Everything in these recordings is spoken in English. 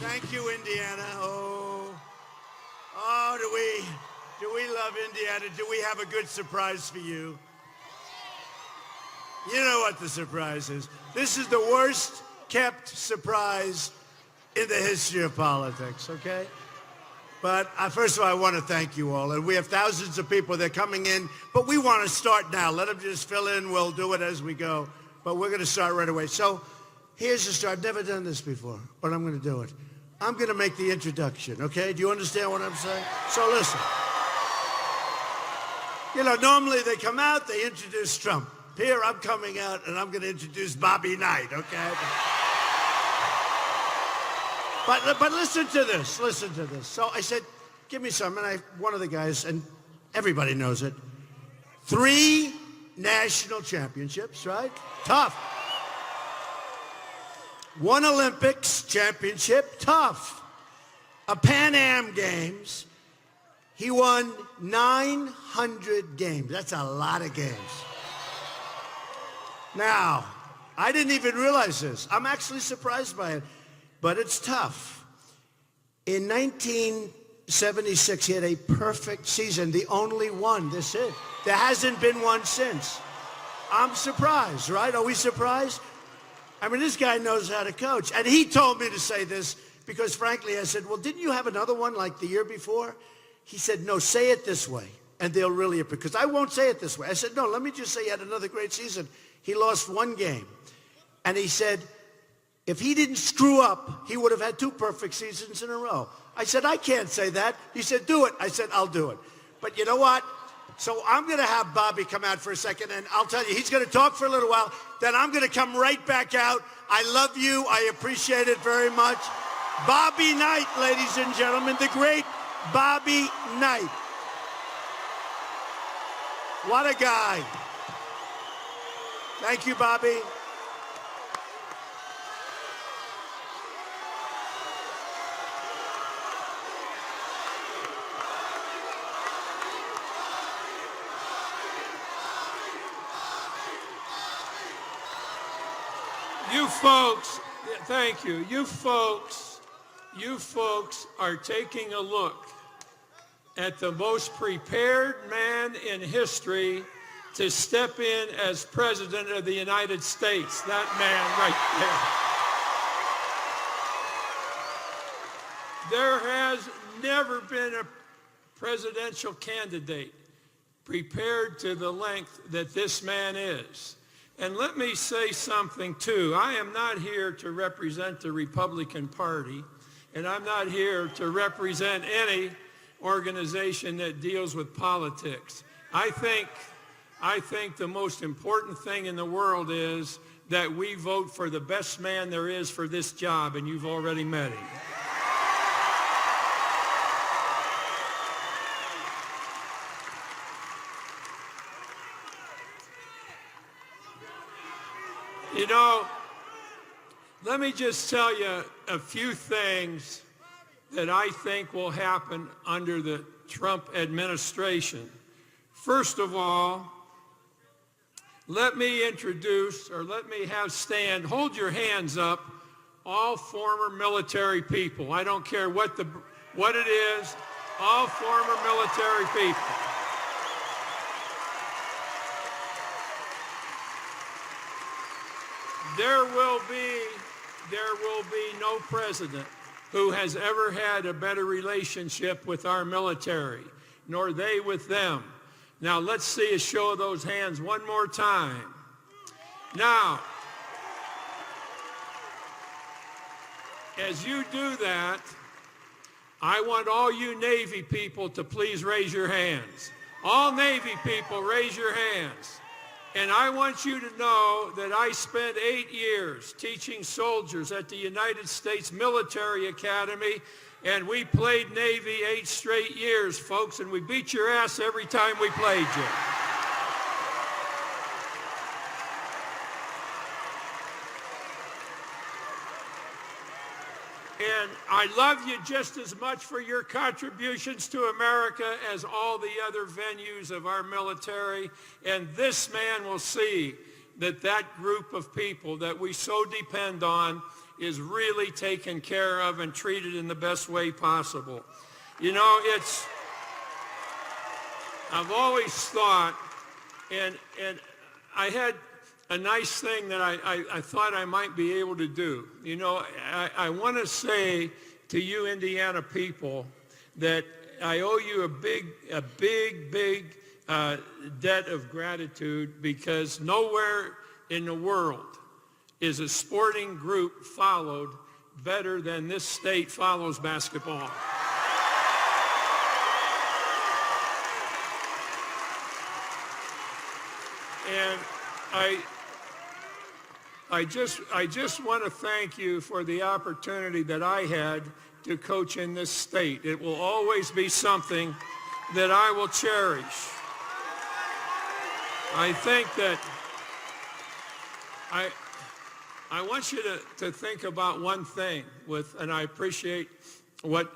Thank you, Indiana. Do we love Indiana? Do we have a good surprise for you? You know what the surprise is. This is the worst kept surprise in the history of politics, okay? But first of all, I want to thank you all. And we have thousands of people that are coming in, but we want to start now. Let them just fill in. We'll do it as we go. But we're going to start right away. So here's the start. I've never done this before, but I'm going to do it. I'm going to make the introduction, okay? Do you understand what I'm saying? So listen. You know, normally they come out, they introduce Trump. Here I'm coming out, and I'm going to introduce Bobby Knight, okay? But listen to this. Listen to this. So I said, give me some. And one of the guys, and everybody knows it, 3 national championships, right? Tough. 1 Olympics championship, tough. A Pan Am Games. He won 900 games. That's a lot of games. Now, I didn't even realize this. I'm actually surprised by it, but it's tough. In 1976, he had a perfect season, the only one. That's it. There hasn't been one since. I'm surprised, right? Are we surprised? I mean, this guy knows how to coach. And he told me to say this because, frankly, I said, well, didn't you have another one like the year before? He said, no, say it this way, and they'll really appreciate it. Because I won't say it this way. I said, no, let me just say he had another great season. He lost 1 game. And he said, if he didn't screw up, he would have had 2 perfect seasons in a row. I said, I can't say that. He said, do it. I said, I'll do it. But you know what? So I'm going to have Bobby come out for a second, and I'll tell you, he's going to talk for a little while. Then I'm going to come right back out. I love you. I appreciate it very much. Bobby Knight, ladies and gentlemen, the great Bobby Knight. What a guy. Thank you, Bobby. You folks, thank you. You folks are taking a look at the most prepared man in history to step in as President of the United States. That man right there. There has never been a presidential candidate prepared to the length that this man is. And let me say something, too. I am not here to represent the Republican Party, and I'm not here to represent any organization that deals with politics. I think the most important thing in the world is that we vote for the best man there is for this job, and you've already met him. You know, let me just tell you a few things that I think will happen under the Trump administration. First of all, let me introduce, or let me have stand, hold your hands up, all former military people. I don't care what it is, all former military people. There will be no president who has ever had a better relationship with our military, nor they with them. Now, let's see a show of those hands one more time. Now, as you do that, I want all you Navy people to please raise your hands. All Navy people, raise your hands. And I want you to know that I spent 8 years teaching soldiers at the United States Military Academy, and we played Navy 8 straight years, folks, and we beat your ass every time we played you. And I love you just as much for your contributions to America as all the other venues of our military. And this man will see that that group of people that we so depend on is really taken care of and treated in the best way possible. You know, I've always thought, and I had a nice thing that I thought I might be able to do. You know, I want to say to you Indiana people that I owe you a big debt of gratitude, because nowhere in the world is a sporting group followed better than this state follows basketball. And I just want to thank you for the opportunity that I had to coach in this state. It will always be something that I will cherish. I think that I want you to think about one thing and I appreciate what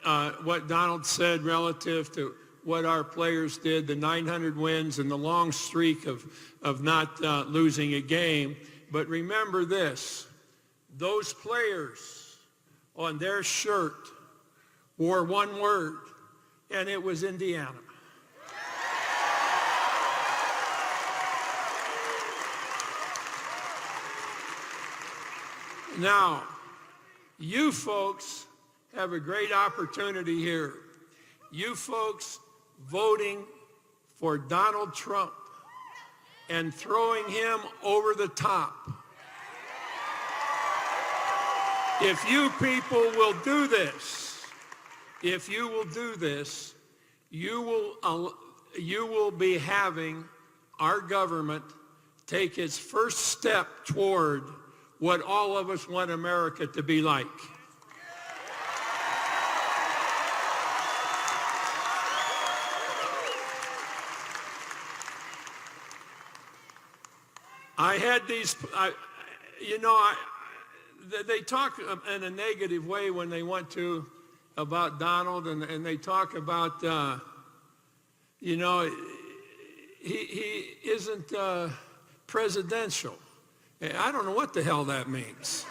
Donald said relative to what our players did, the 900 wins and the long streak of not losing a game. But remember this, those players on their shirt wore one word, and it was Indiana. Now, you folks have a great opportunity here. You folks voting for Donald Trump and throwing him over the top. If you people will do this, you will be having our government take its first step toward what all of us want America to be like. I had these, they talk in a negative way when they want to about Donald, and they talk about, he isn't presidential. I don't know what the hell that means.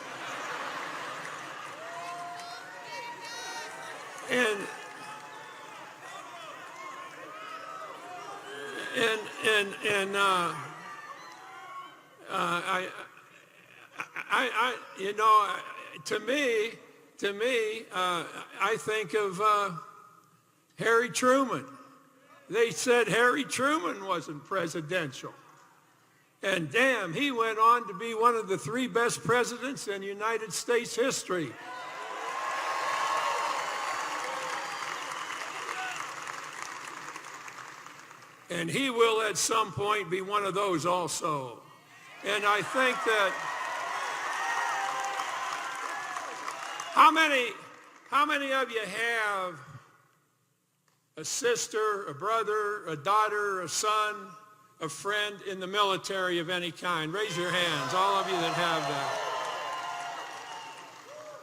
To me, I think of Harry Truman. They said Harry Truman wasn't presidential. And damn, he went on to be one of the 3 best presidents in United States history. And he will at some point be one of those also. And I think that how many of you have a sister, a brother, a daughter, a son, a friend in the military of any kind? Raise your hands, all of you that have that.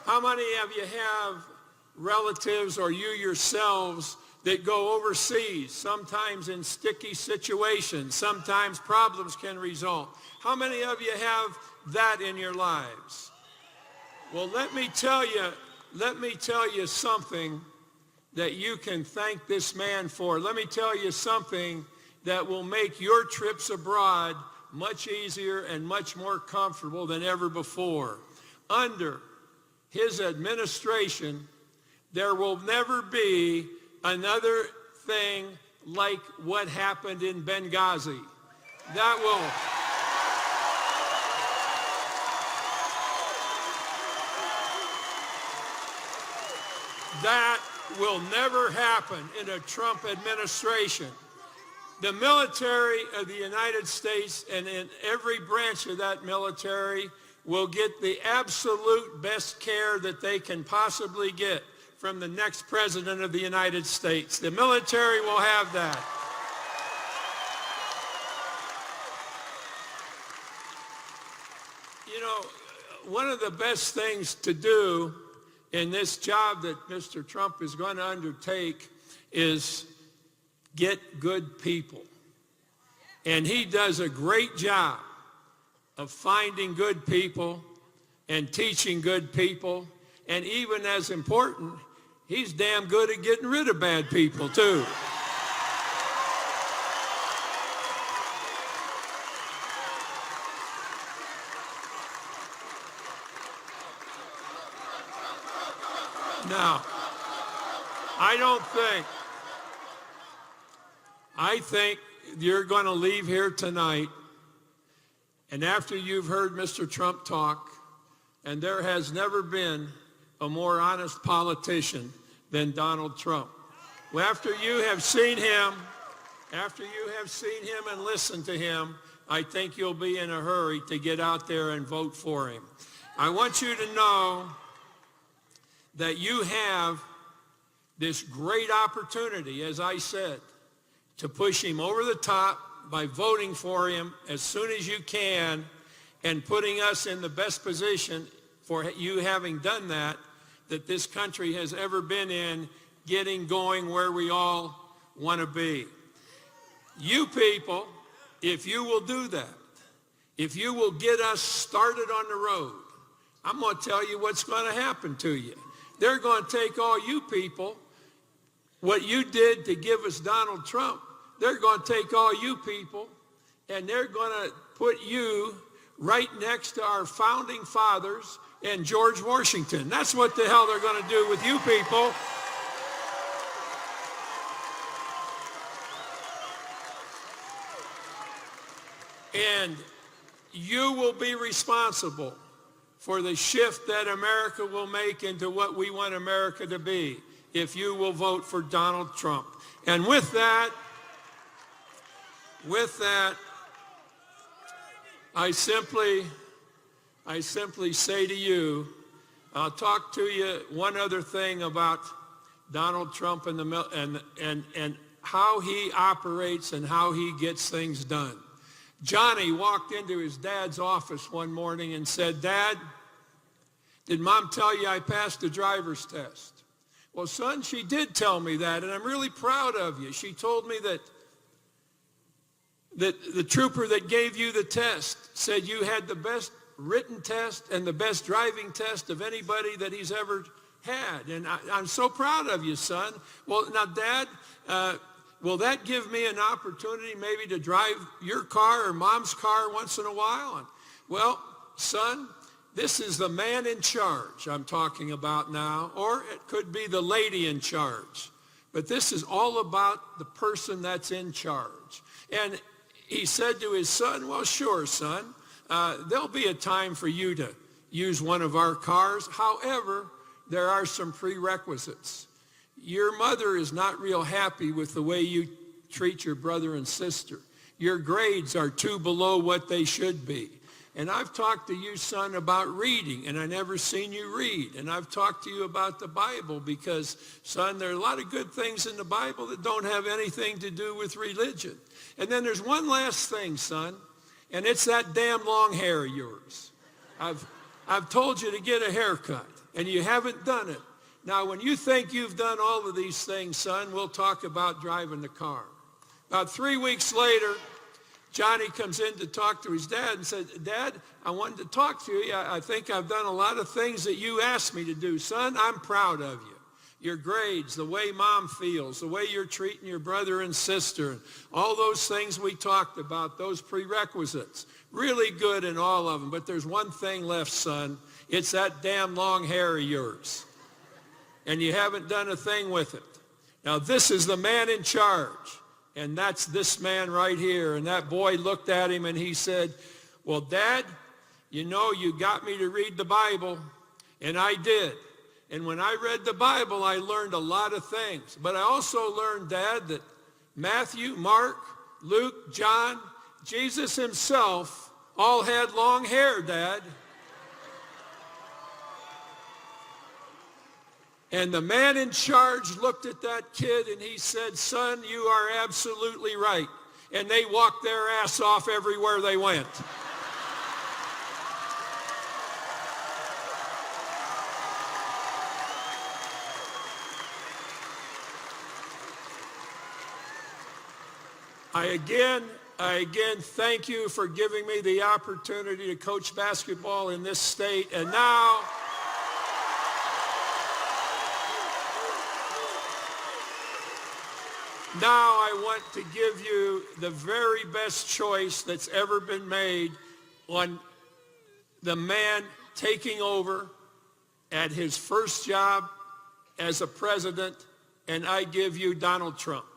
How many of you have relatives or you yourselves that go overseas, sometimes in sticky situations, sometimes problems can result? How many of you have that in your lives? Well, let me tell you something that you can thank this man for. Let me tell you something that will make your trips abroad much easier and much more comfortable than ever before. Under his administration, there will never be another thing like what happened in Benghazi. That will never happen in a Trump administration. The military of the United States, and in every branch of that military, will get the absolute best care that they can possibly get from the next president of the United States. The military will have that. You know, one of the best things to do in this job that Mr. Trump is going to undertake is get good people. And he does a great job of finding good people and teaching good people. And even as important, he's damn good at getting rid of bad people too. Now, I think you're going to leave here tonight, and after you've heard Mr. Trump talk, and there has never been a more honest politician than Donald Trump. Well, after you have seen him and listened to him, I think you'll be in a hurry to get out there and vote for him. I want you to know that you have this great opportunity, as I said, to push him over the top by voting for him as soon as you can and putting us in the best position for you having done that this country has ever been in, getting going where we all want to be. You people, if you will do that, if you will get us started on the road, I'm going to tell you what's going to happen to you. They're going to take all you people, what you did to give us Donald Trump, they're going to take all you people and they're going to put you right next to our founding fathers and George Washington. That's what the hell they're going to do with you people. And you will be responsible for the shift that America will make into what we want America to be if you will vote for Donald Trump. And with that, I simply say to you, I'll talk to you one other thing about Donald Trump and how he operates and how he gets things done. Johnny walked into his dad's office one morning and said, "Dad, did Mom tell you I passed the driver's test?" "Well, son, she did tell me that, and I'm really proud of you. She told me that the trooper that gave you the test said you had the best written test and the best driving test of anybody that he's ever had. And I'm so proud of you, son." "Well, now, Dad, will that give me an opportunity maybe to drive your car or Mom's car once in a while?" And, "Well, son, this is the man in charge I'm talking about now, or it could be the lady in charge. But this is all about the person that's in charge." And he said to his son, "Well, sure, son. There'll be a time for you to use one of our cars. However, there are some prerequisites. Your mother is not real happy with the way you treat your brother and sister. Your grades are 2 below what they should be. And I've talked to you, son, about reading, and I never seen you read. And I've talked to you about the Bible because, son, there are a lot of good things in the Bible that don't have anything to do with religion. And then there's one last thing, son, and it's that damn long hair of yours. I've told you to get a haircut, and you haven't done it. Now, when you think you've done all of these things, son, we'll talk about driving the car." About 3 weeks later, Johnny comes in to talk to his dad and said, "Dad, I wanted to talk to you. I think I've done a lot of things that you asked me to do. Son, I'm proud of you. Your grades, the way Mom feels, the way you're treating your brother and sister, all those things we talked about, those prerequisites. Really good in all of them. But there's one thing left, son. It's that damn long hair of yours. And you haven't done a thing with it. Now, this is the man in charge. And that's this man right here." And that boy looked at him and he said, "Well, Dad, you know you got me to read the Bible." And I did. And when I read the Bible, I learned a lot of things. But I also learned, Dad, that Matthew, Mark, Luke, John, Jesus himself all had long hair, Dad. And the man in charge looked at that kid and he said, "Son, you are absolutely right." And they walked their ass off everywhere they went. I I again thank you for giving me the opportunity to coach basketball in this state. And now, I want to give you the very best choice that's ever been made on the man taking over at his first job as a president, and I give you Donald Trump.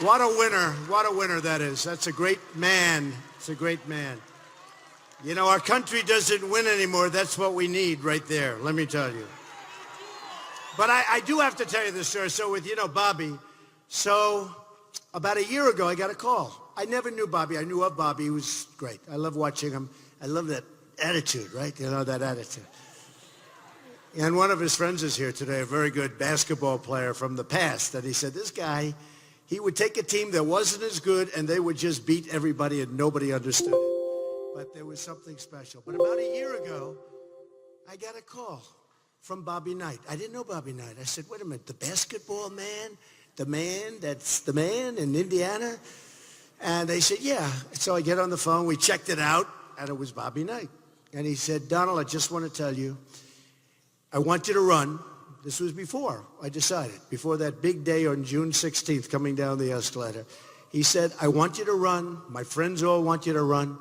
What a winner that is. That's a great man. It's a great man. You know, our country doesn't win anymore. That's what we need right there, let me tell you. But I do have to tell you this story. So with, Bobby, so about a year ago, I got a call. I never knew Bobby. I knew of Bobby. He was great. I love watching him. I love that attitude, right? That attitude. And one of his friends is here today, a very good basketball player from the past. And he said, this guy, he would take a team that wasn't as good and they would just beat everybody and nobody understood it. But there was something special. But about a year ago, I got a call from Bobby Knight. I didn't know Bobby Knight. I said, wait a minute, the basketball man? The man that's the man in Indiana? And they said, yeah. So I get on the phone, we checked it out, and it was Bobby Knight. And he said, Donald, I just want to tell you, I want you to run. This was before I decided, before that big day on June 16th coming down the escalator. He said, I want you to run. My friends all want you to run,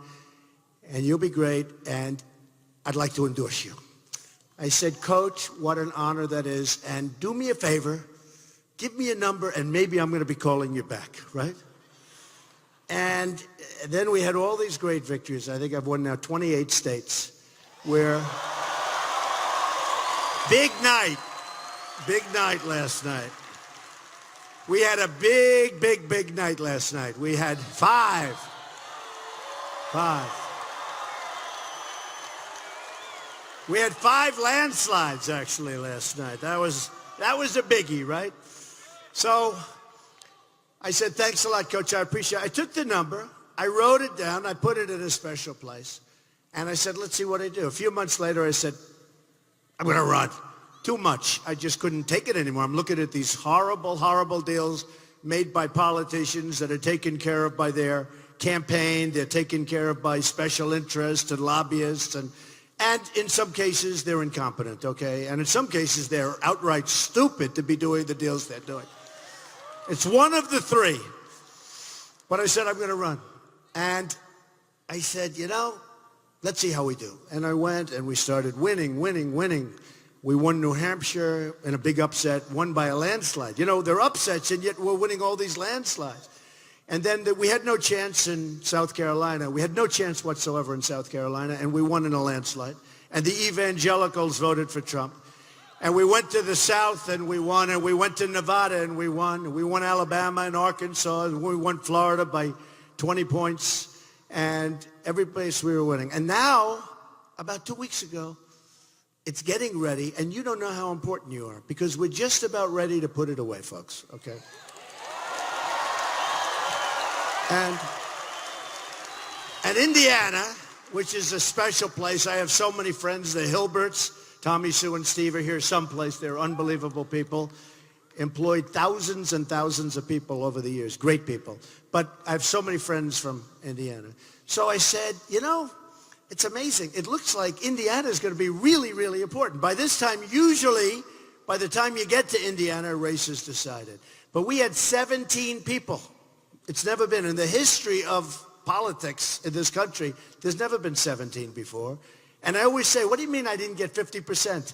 and you'll be great, and I'd like to endorse you. I said, Coach, what an honor that is, and do me a favor, give me a number, and maybe I'm going to be calling you back, right? And then we had all these great victories. I think I've won now 28 states where big night last night. We had a big night last night. We had five. We had 5 landslides actually last night. That was a biggie, right? So I said, thanks a lot, Coach. I appreciate it. I took the number. I wrote it down. I put it in a special place. And I said, let's see what I do. A few months later, I said, I'm going to run. Too much. I just couldn't take it anymore. I'm looking at these horrible deals made by politicians that are taken care of by their campaign. They're taken care of by special interests and lobbyists. And in some cases, they're incompetent, okay? And in some cases, they're outright stupid to be doing the deals they're doing. It's one of the three. But I said, I'm going to run. And I said, let's see how we do. And I went and we started winning. We won New Hampshire in a big upset, won by a landslide. They're upsets, and yet we're winning all these landslides. And then we had no chance in South Carolina. We had no chance whatsoever in South Carolina, and we won in a landslide. And the evangelicals voted for Trump. And we went to the South, and we won. And we went to Nevada, and we won. We won Alabama and Arkansas, and we won Florida by 20 points. And every place we were winning. And now, about 2 weeks ago, it's getting ready, and you don't know how important you are, because we're just about ready to put it away, folks, okay? And Indiana, which is a special place, I have so many friends, the Hilberts, Tommy, Sue, and Steve are here someplace. They're unbelievable people, employed thousands and thousands of people over the years, great people. But I have so many friends from Indiana. So I said, it's amazing. It looks like Indiana is going to be really important. By this time, usually, by the time you get to Indiana, a race is decided. But we had 17 people. It's never been in the history of politics in this country. There's never been 17 before. And I always say, what do you mean I didn't get 50%?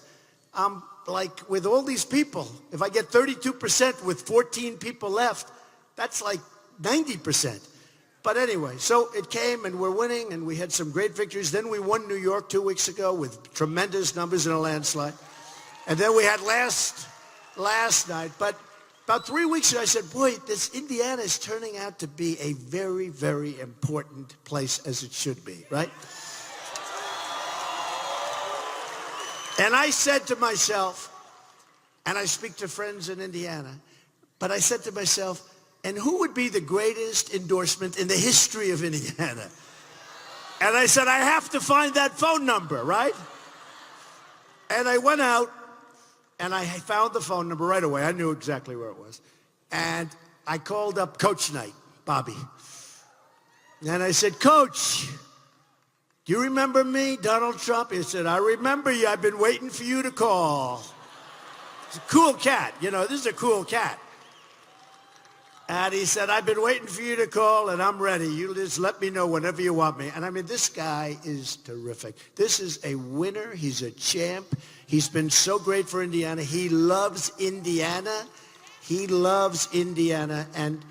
Like with all these people, if I get 32% with 14 people left, that's like 90%. But anyway, so it came, and we're winning, and we had some great victories. Then we won New York 2 weeks ago with tremendous numbers in a landslide. And then we had last night. But about 3 weeks ago, I said, boy, this Indiana is turning out to be a very important place, as it should be, right? And I said to myself, and I speak to friends in Indiana, but I said to myself, and who would be the greatest endorsement in the history of Indiana? And I said, I have to find that phone number, right? And I went out, and I found the phone number right away. I knew exactly where it was. And I called up Coach Knight, Bobby. And I said, Coach, do you remember me, Donald Trump? He said, I remember you. I've been waiting for you to call. He's a cool cat. You know, this is a cool cat. And he said, I've been waiting for you to call, and I'm ready. You just let me know whenever you want me. And I mean, this guy is terrific. This is a winner. He's a champ. He's been so great for Indiana. He loves Indiana. He loves Indiana. And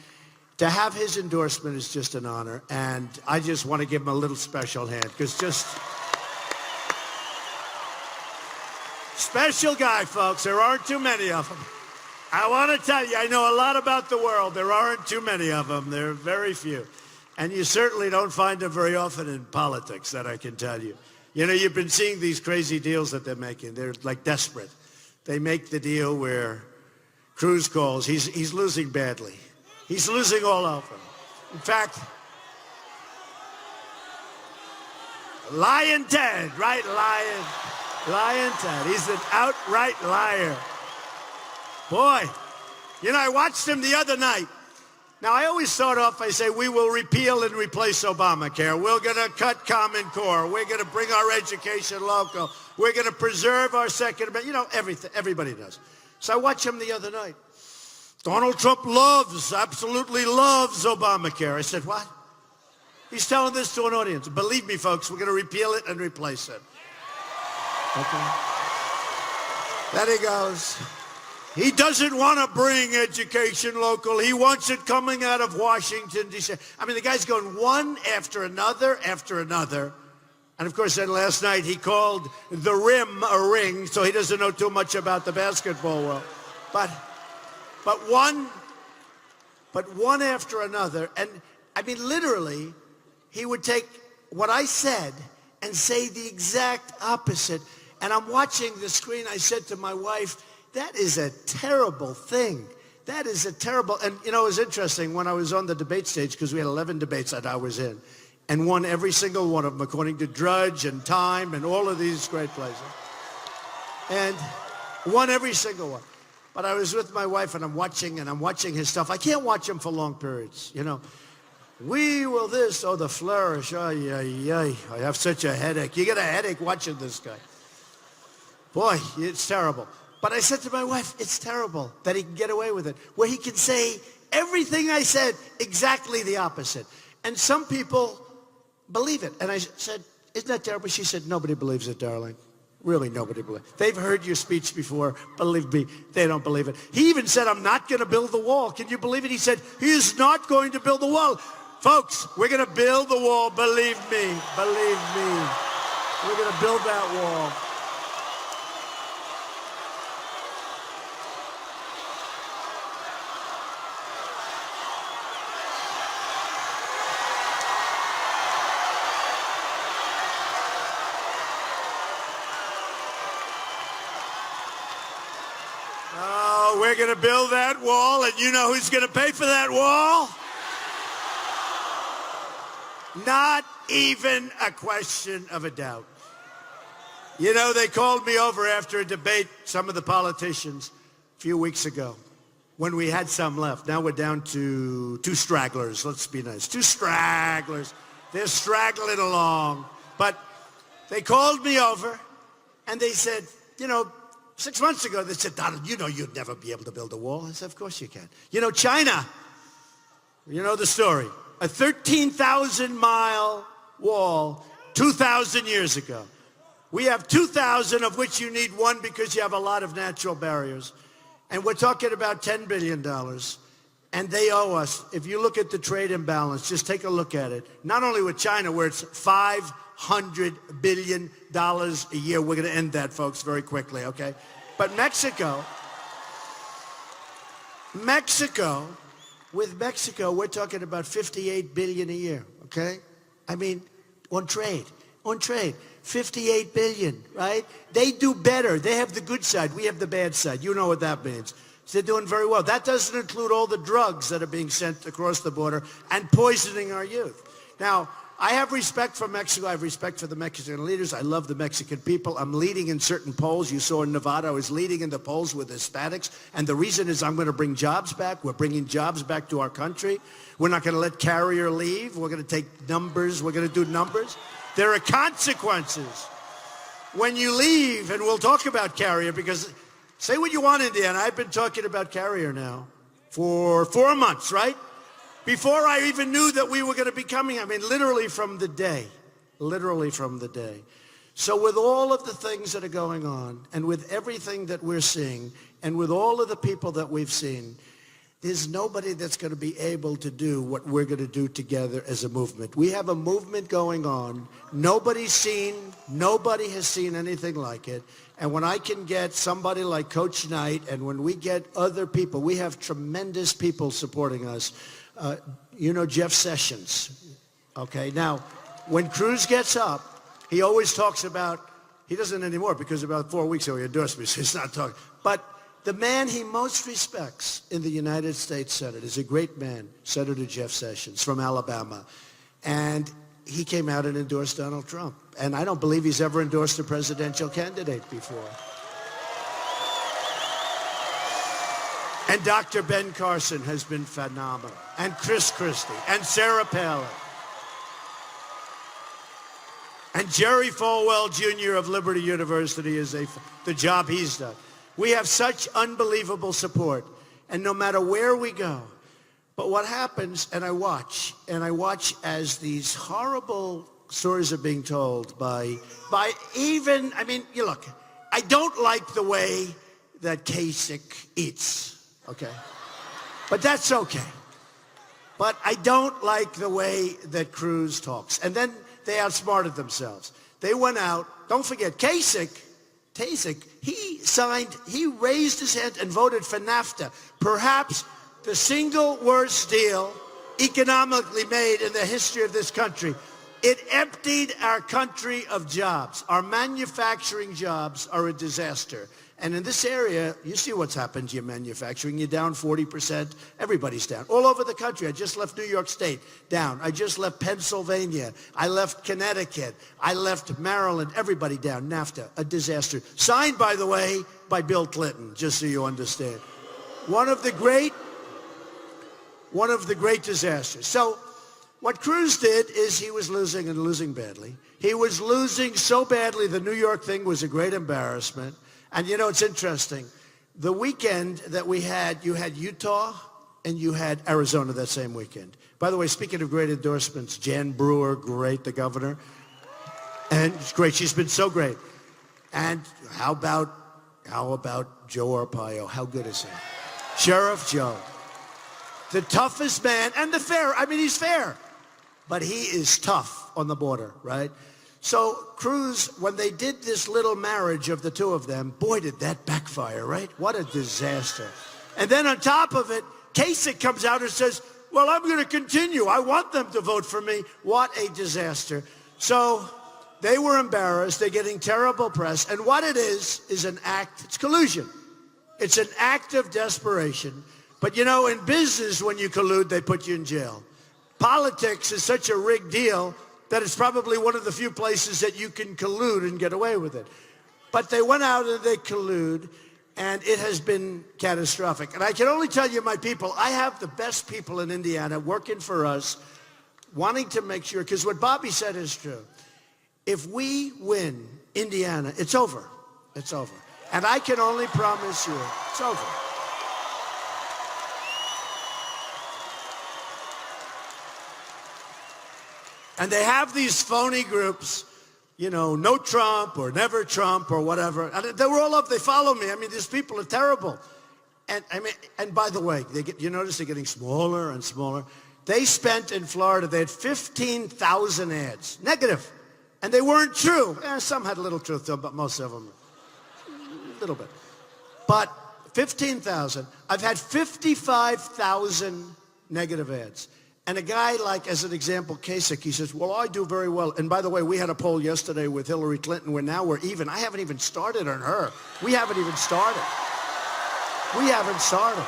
to have his endorsement is just an honor. And I just want to give him a little special hand, because just special guy, folks. There aren't too many of them. I want to tell you, I know a lot about the world. There aren't too many of them. There are very few. And you certainly don't find them very often in politics, that I can tell you. You know, you've been seeing these crazy deals that they're making. They're like desperate. They make the deal where Cruz calls. He's losing badly. He's losing all over. In fact, Lion Ted, right? Lion Ted. He's an outright liar. Boy, you know, I watched him the other night. Now, I always start off, I say, we will repeal and replace Obamacare. We're going to cut Common Core. We're going to bring our education local. We're going to preserve our Second Amendment. You know, everything. Everybody does. So I watched him the other night. Donald Trump absolutely loves Obamacare. I said, what? He's telling this to an audience. Believe me, folks, we're going to repeal it and replace it. Okay. There he goes. He doesn't want to bring education local. He wants it coming out of Washington, D.C. I mean, the guy's going one after another after another. And, of course, then last night he called the rim a ring, so he doesn't know too much about the basketball world. But one after another. And, I mean, literally, he would take what I said and say the exact opposite. And I'm watching the screen. I said to my wife, that is a terrible thing. That is a terrible, and you know, it was interesting when I was on the debate stage, because we had 11 debates that I was in, and won every single one of them according to Drudge and Time and all of these great places. And won every single one. But I was with my wife, and I'm watching his stuff. I can't watch him for long periods, you know. We will this, oh, the flourish, ay, ay, ay. I have such a headache. You get a headache watching this guy. Boy, it's terrible. But I said to my wife, it's terrible that he can get away with it, where he can say everything I said, exactly the opposite. And some people believe it. And I said, isn't that terrible? She said, nobody believes it, darling. Really, nobody believes it. They've heard your speech before. Believe me, they don't believe it. He even said, I'm not going to build the wall. Can you believe it? He said, he is not going to build the wall. Folks, we're going to build the wall. Believe me. Believe me. We're going to build that wall. We're going to build that wall, and you know who's going to pay for that wall? Not even a question of a doubt. You know, they called me over after a debate, some of the politicians, a few weeks ago, when we had some left. Now we're down to 2 stragglers. Let's be nice. 2 stragglers. They're straggling along. But they called me over, and they said, you know, 6 months ago, they said, Donald, you know you'd never be able to build a wall. I said, of course you can. You know, China, you know the story. A 13,000-mile wall 2,000 years ago. We have 2,000, of which you need 1 because you have a lot of natural barriers. And we're talking about $10 billion. And they owe us, if you look at the trade imbalance, just take a look at it. Not only with China, where it's $500 billion a year. We're going to end that, folks, very quickly, okay? But Mexico, with Mexico, we're talking about $58 billion a year, okay? I mean, on trade. 58 billion, right? They do better. They have the good side. We have the bad side. You know what that means. So they're doing very well. That doesn't include all the drugs that are being sent across the border and poisoning our youth. Now, I have respect for Mexico. I have respect for the Mexican leaders. I love the Mexican people. I'm leading in certain polls. You saw in Nevada, I was leading in the polls with Hispanics. And the reason is I'm going to bring jobs back. We're bringing jobs back to our country. We're not going to let Carrier leave. We're going to take numbers. We're going to do numbers. There are consequences when you leave, and we'll talk about Carrier because say what you want, Indiana. I've been talking about Carrier now for 4 months, right? Before I even knew that we were going to be coming. I mean, literally from the day. So with all of the things that are going on and with everything that we're seeing and with all of the people that we've seen, there's nobody that's going to be able to do what we're going to do together as a movement. We have a movement going on. Nobody has seen anything like it. And when I can get somebody like Coach Knight and when we get other people, we have tremendous people supporting us. You know Jeff Sessions, okay? Now, when Cruz gets up, he always talks about, he doesn't anymore because about 4 weeks ago he endorsed me, so he's not talking. But the man he most respects in the United States Senate is a great man, Senator Jeff Sessions from Alabama. And he came out and endorsed Donald Trump. And I don't believe he's ever endorsed a presidential candidate before. And Dr. Ben Carson has been phenomenal. And Chris Christie. And Sarah Palin. And Jerry Falwell Jr. of Liberty University is the job he's done. We have such unbelievable support. And no matter where we go. But what happens, and I watch as these horrible stories are being told by even, I mean, you look, I don't like the way that Kasich eats. Okay? But that's okay. But I don't like the way that Cruz talks. And then they outsmarted themselves. They went out. Don't forget, Kasich, he raised his hand and voted for NAFTA. Perhaps the single worst deal economically made in the history of this country. It emptied our country of jobs. Our manufacturing jobs are a disaster. And in this area, you see what's happened to your manufacturing. You're down 40%. Everybody's down. All over the country. I just left New York State, down. I just left Pennsylvania. I left Connecticut. I left Maryland. Everybody down. NAFTA, a disaster. Signed, by the way, by Bill Clinton, just so you understand. One of the great disasters. So what Cruz did is he was losing and losing badly. He was losing so badly the New York thing was a great embarrassment. And you know, it's interesting. The weekend that we had, you had Utah and you had Arizona that same weekend. By the way, speaking of great endorsements, Jan Brewer, great, the governor. And it's great. She's been so great. And how about Joe Arpaio? How good is he? Sheriff Joe. The toughest man and the fair. I mean, he's fair. But he is tough on the border, right? So Cruz, when they did this little marriage of the two of them, boy, did that backfire, right? What a disaster. And then on top of it, Kasich comes out and says, well, I'm going to continue. I want them to vote for me. What a disaster. So they were embarrassed. They're getting terrible press. And what it is an act. It's collusion. It's an act of desperation. But, you know, in business, when you collude, they put you in jail. Politics is such a rigged deal that it's probably one of the few places that you can collude and get away with it. But they went out and they collude, and it has been catastrophic. And I can only tell you, my people, I have the best people in Indiana working for us, wanting to make sure, because what Bobby said is true. If we win Indiana, it's over. It's over. And I can only promise you, it's over. And they have these phony groups, you know, no Trump or never Trump or whatever. And they were all up, they follow me. I mean, these people are terrible. And I mean, and by the way, you notice they're getting smaller and smaller. They spent in Florida, they had 15,000 ads, negative. And they weren't true. Some had a little truth to them, but most of them, a little bit. But 15,000. I've had 55,000 negative ads. And a guy like, as an example, Kasich, he says, well, I do very well. And by the way, we had a poll yesterday with Hillary Clinton where now we're even. I haven't even started on her. We haven't even started. We haven't started.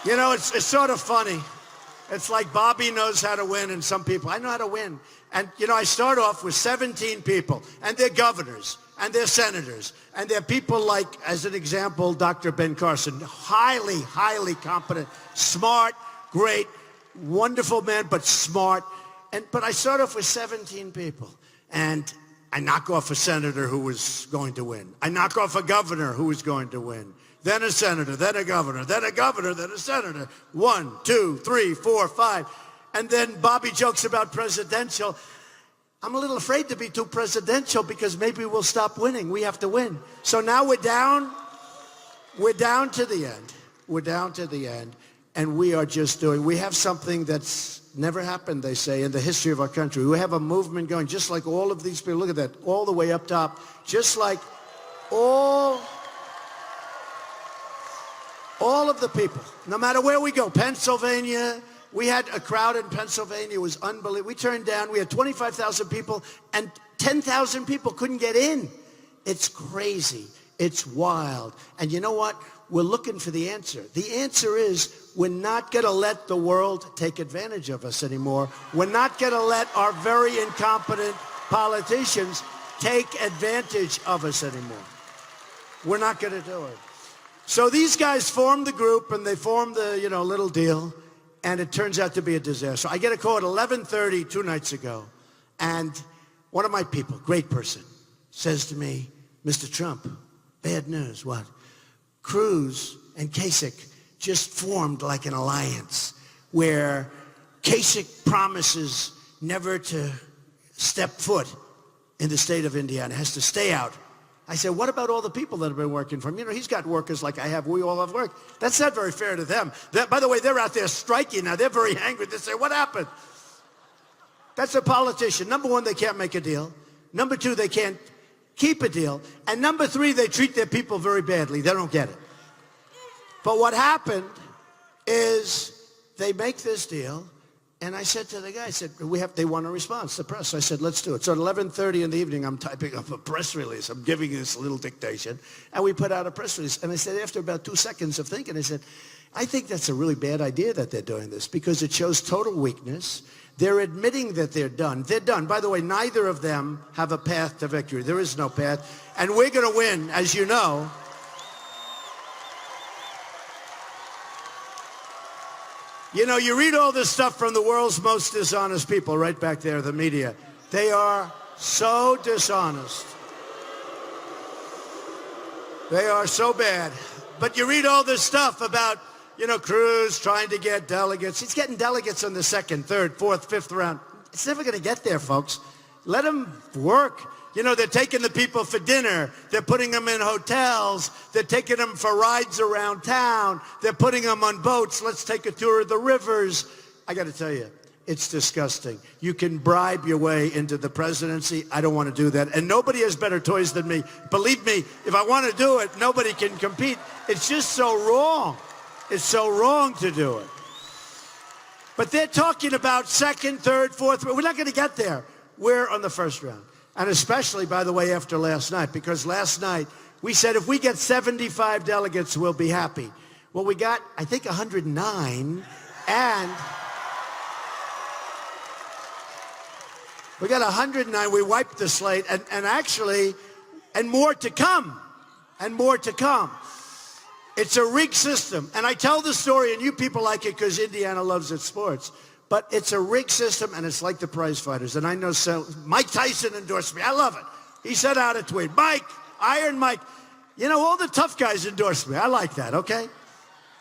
You know, it's sort of funny. It's like Bobby knows how to win and some people, I know how to win. And, you know, I start off with 17 people, and they're governors, and they're senators, and they're people like, as an example, Dr. Ben Carson, highly, highly competent, smart, great, wonderful man, but smart. But I start off with 17 people, and I knock off a senator who was going to win. I knock off a governor who was going to win. Then a senator, then a governor, then a governor, then a senator. 1, 2, 3, 4, 5. And then Bobby jokes about presidential. I'm a little afraid to be too presidential because maybe we'll stop winning. We have to win. So now we're down to the end. We're down to the end. And we are just we have something that's never happened, they say, in the history of our country. We have a movement going, just like all of these people. Look at that, all the way up top. Just like all of the people, no matter where we go. Pennsylvania, we had a crowd in Pennsylvania. It was unbelievable. We turned down, we had 25,000 people, and 10,000 people couldn't get in. It's crazy. It's wild. And you know what? We're looking for the answer. The answer is we're not going to let the world take advantage of us anymore. We're not going to let our very incompetent politicians take advantage of us anymore. We're not going to do it. So these guys formed the group, and they formed the, little deal, and it turns out to be a disaster. I get a call at 11:30 2 nights ago, and one of my people, great person, says to me, Mr. Trump, bad news. What? Cruz and Kasich just formed like an alliance where Kasich promises never to step foot in the state of Indiana, has to stay out. I said, what about all the people that have been working for him? He's got workers like I have. We all have work. That's not very fair to them. By the way, they're out there striking now. They're very angry. They say, what happened? That's a politician. Number one, they can't make a deal. Number two, they can't keep a deal. And number three, they treat their people very badly. They don't get it. But what happened is they make this deal. And I said to the guy, I said, they want a response, the press. I said, let's do it. So at 11:30 in the evening, I'm typing up a press release. I'm giving this little dictation. And we put out a press release. And I said, after about 2 seconds of thinking, I said, I think that's a really bad idea that they're doing this because it shows total weakness. They're admitting that they're done. They're done. By the way, neither of them have a path to victory. There is no path. And we're going to win, as you know. You read all this stuff from the world's most dishonest people right back there, the media. They are so dishonest. They are so bad. But you read all this stuff about, Cruz trying to get delegates. He's getting delegates in the second, third, fourth, fifth round. It's never going to get there, folks. Let him work. They're taking the people for dinner. They're putting them in hotels. They're taking them for rides around town. They're putting them on boats. Let's take a tour of the rivers. I got to tell you, it's disgusting. You can bribe your way into the presidency. I don't want to do that. And nobody has better toys than me. Believe me, if I want to do it, nobody can compete. It's just so wrong. It's so wrong to do it. But they're talking about second, third, fourth. We're not going to get there. We're on the first round. And especially, by the way, after last night, because last night we said if we get 75 delegates, we'll be happy. Well, we got, I think, 109, and we got 109. We wiped the slate, and actually, and more to come, and more to come. It's a rigged system, and I tell the story, and you people like it because Indiana loves its sports. But it's a rigged system, and it's like the prize fighters. And I know Mike Tyson endorsed me. I love it. He sent out a tweet. Mike, Iron Mike. All the tough guys endorsed me. I like that, okay?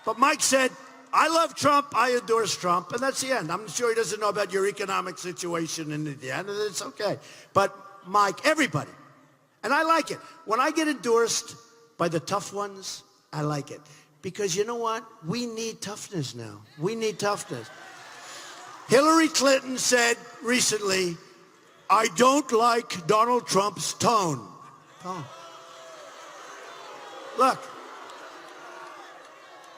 But Mike said, I love Trump. I endorse Trump. And that's the end. I'm sure he doesn't know about your economic situation in Indiana. It's okay. But Mike, everybody. And I like it. When I get endorsed by the tough ones, I like it. Because you know what? We need toughness now. We need toughness. Hillary Clinton said recently, I don't like Donald Trump's tone. Look,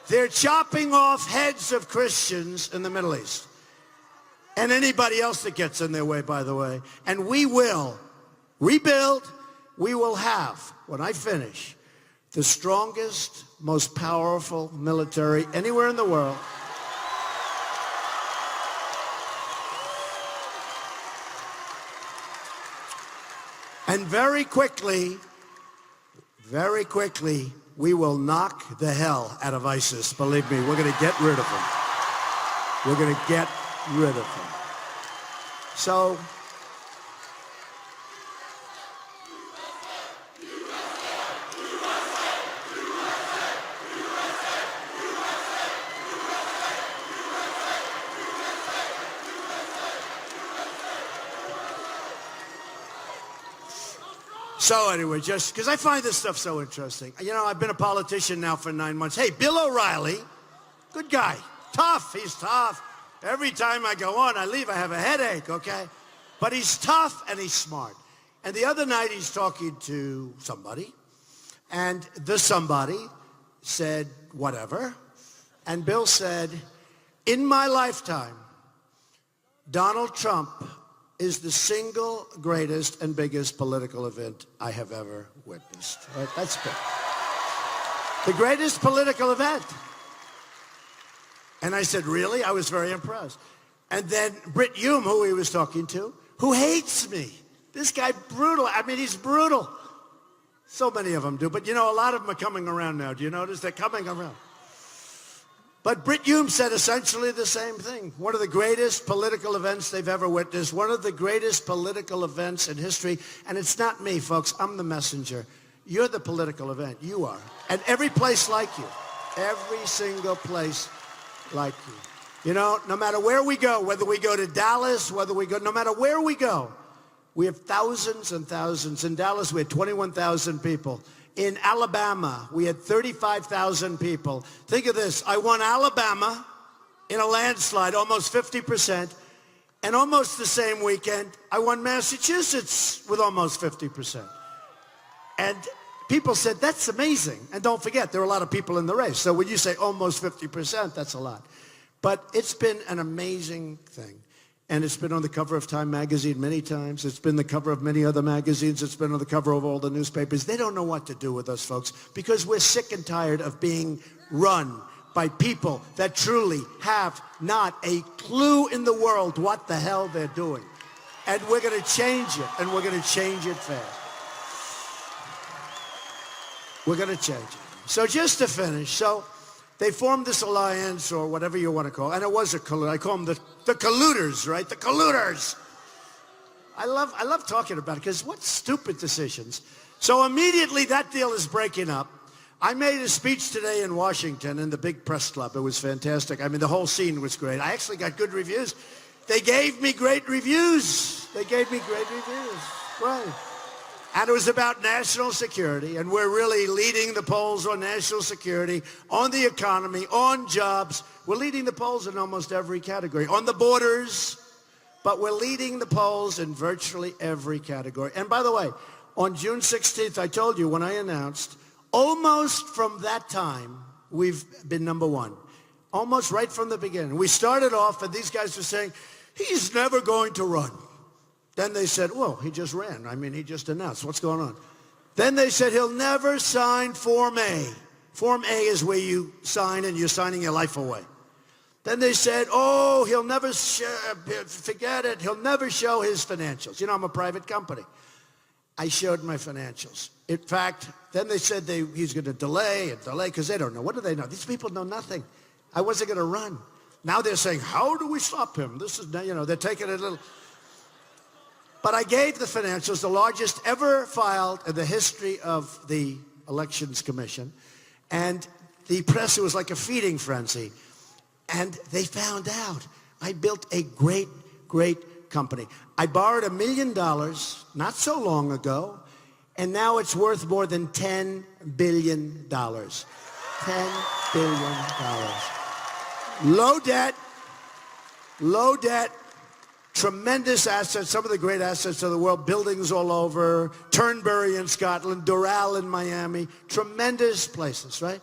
They're chopping off heads of Christians in the Middle East. And anybody else that gets in their way, by the way. And we will rebuild. We will have, when I finish, the strongest, most powerful military anywhere in the world. And very quickly, we will knock the hell out of ISIS. Believe me, we're going to get rid of them. We're going to get rid of them. So, anyway, just because I find this stuff so interesting. You know, I've been a politician now for 9 months. Hey, Bill O'Reilly, good guy. Tough, he's tough. Every time I go on, I leave, I have a headache, okay? But he's tough and he's smart. And the other night he's talking to somebody, and the somebody said, whatever. And Bill said, in my lifetime, Donald Trump is the single greatest and biggest political event I have ever witnessed. Right? That's big. The greatest political event. And I said, really? I was very impressed. And then Brit Hume, who he was talking to, who hates me. This guy, brutal. I mean, he's brutal. So many of them do. But, you know, a lot of them are coming around now. Do you notice? They're coming around. But Brit Hume said essentially the same thing. One of the greatest political events they've ever witnessed. One of the greatest political events in history. And it's not me, folks. I'm the messenger. You're the political event. You are. And every place like you. Every single place like you. You know, no matter where we go, whether we go to Dallas, no matter where we go, we have thousands and thousands. In Dallas, we had 21,000 people. In Alabama, we had 35,000 people. Think of this. I won Alabama in a landslide, almost 50%. And almost the same weekend, I won Massachusetts with almost 50%. And people said, that's amazing. And don't forget, there are a lot of people in the race. So when you say almost 50%, that's a lot. But it's been an amazing thing. And it's been on the cover of Time magazine many times. It's been the cover of many other magazines. It's been on the cover of all the newspapers. They don't know what to do with us, folks, because we're sick and tired of being run by people that truly have not a clue in the world what the hell they're doing. And we're going to change it, and we're going to change it fast. We're going to change it. So just to finish, so they formed this alliance, or whatever you want to call it, and it was a collude. I call them the colluders, right? The colluders. I love talking about it, because what stupid decisions. So immediately that deal is breaking up. I made a speech today in Washington in the big press club. It was fantastic. I mean, the whole scene was great. I actually got good reviews. They gave me great reviews. Right. And it was about national security, and we're really leading the polls on national security, on the economy, on jobs. We're leading the polls in almost every category. On the borders, but we're leading the polls in virtually every category. And by the way, on June 16th, I told you when I announced, almost from that time, we've been number one. Almost right from the beginning. We started off, and these guys were saying, he's never going to run. Then they said, well, he just ran. I mean, he just announced. What's going on? Then they said he'll never sign Form A. Form A is where you sign and you're signing your life away. Then they said, oh, he'll never, forget it. He'll never show his financials. You know, I'm a private company. I showed my financials. In fact, then they said he's going to delay because they don't know. What do they know? These people know nothing. I wasn't going to run. Now they're saying, how do we stop him? This is, you know, they're taking it a little. But I gave the financials, the largest ever filed in the history of the Elections Commission. And the press, it was like a feeding frenzy. And they found out I built a great, great company. I borrowed $1 million not so long ago, and now it's worth more than $10 billion. $10 billion. Low debt. Tremendous assets, some of the great assets of the world, buildings all over, Turnberry in Scotland, Doral in Miami, tremendous places, right?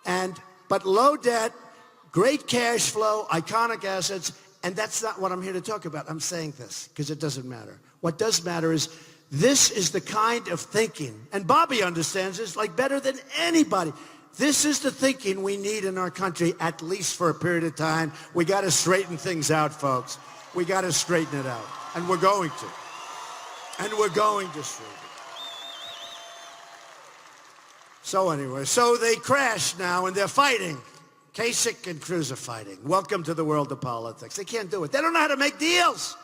And but low debt, great cash flow, iconic assets, and that's not what I'm here to talk about. I'm saying this because it doesn't matter. What does matter is this is the kind of thinking, and Bobby understands this like better than anybody. This is the thinking we need in our country, at least for a period of time. We got to straighten things out, folks. We got to straighten it out, and we're going to. And we're going to straighten it. So anyway, so they crashed now, and they're fighting. Kasich and Cruz are fighting. Welcome to the world of politics. They can't do it. They don't know how to make deals.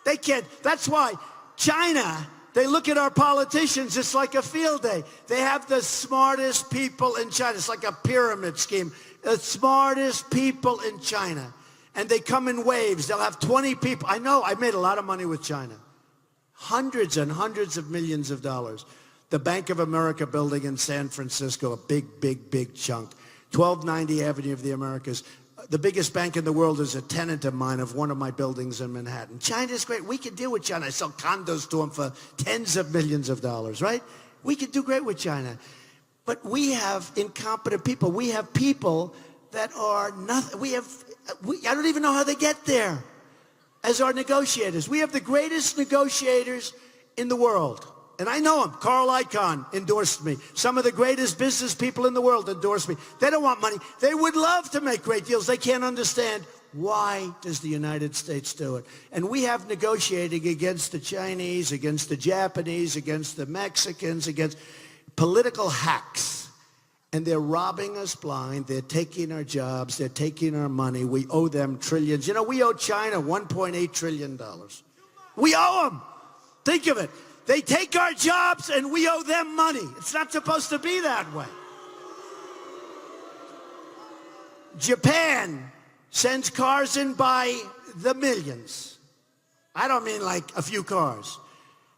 They can't. That's why China, they look at our politicians, it's like a field day. They have the smartest people in China. It's like a pyramid scheme. The smartest people in China. And they come in waves. They'll have 20 people. I know, I made a lot of money with China. Hundreds and hundreds of millions of dollars. The Bank of America building in San Francisco, a big, big, big chunk. 1290 Avenue of the Americas. The biggest bank in the world is a tenant of mine of one of my buildings in Manhattan. China's great. We can deal with China. I sell condos to them for tens of millions of dollars, right? We can do great with China. But we have incompetent people. We have people that are nothing. I don't even know how they get there as our negotiators. We have the greatest negotiators in the world. And I know them. Carl Icahn endorsed me. Some of the greatest business people in the world endorsed me. They don't want money. They would love to make great deals. They can't understand why does the United States do it. And we have negotiating against the Chinese, against the Japanese, against the Mexicans, against political hacks. And they're robbing us blind. They're taking our jobs. They're taking our money. We owe them trillions. You know, we owe China $1.8 trillion. We owe them. Think of it. They take our jobs and we owe them money. It's not supposed to be that way. Japan sends cars in by the millions. I don't mean like a few cars.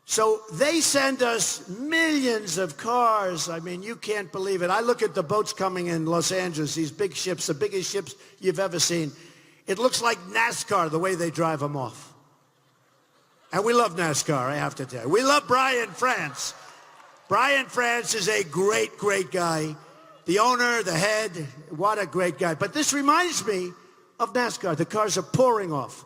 So they send us millions of cars. I mean, you can't believe it. I look at the boats coming in Los Angeles, these big ships, the biggest ships you've ever seen. It looks like NASCAR, the way they drive them off. And we love NASCAR, I have to tell you. We love Brian France. Brian France is a great, great guy. The owner, the head, what a great guy. But this reminds me of NASCAR. The cars are pouring off.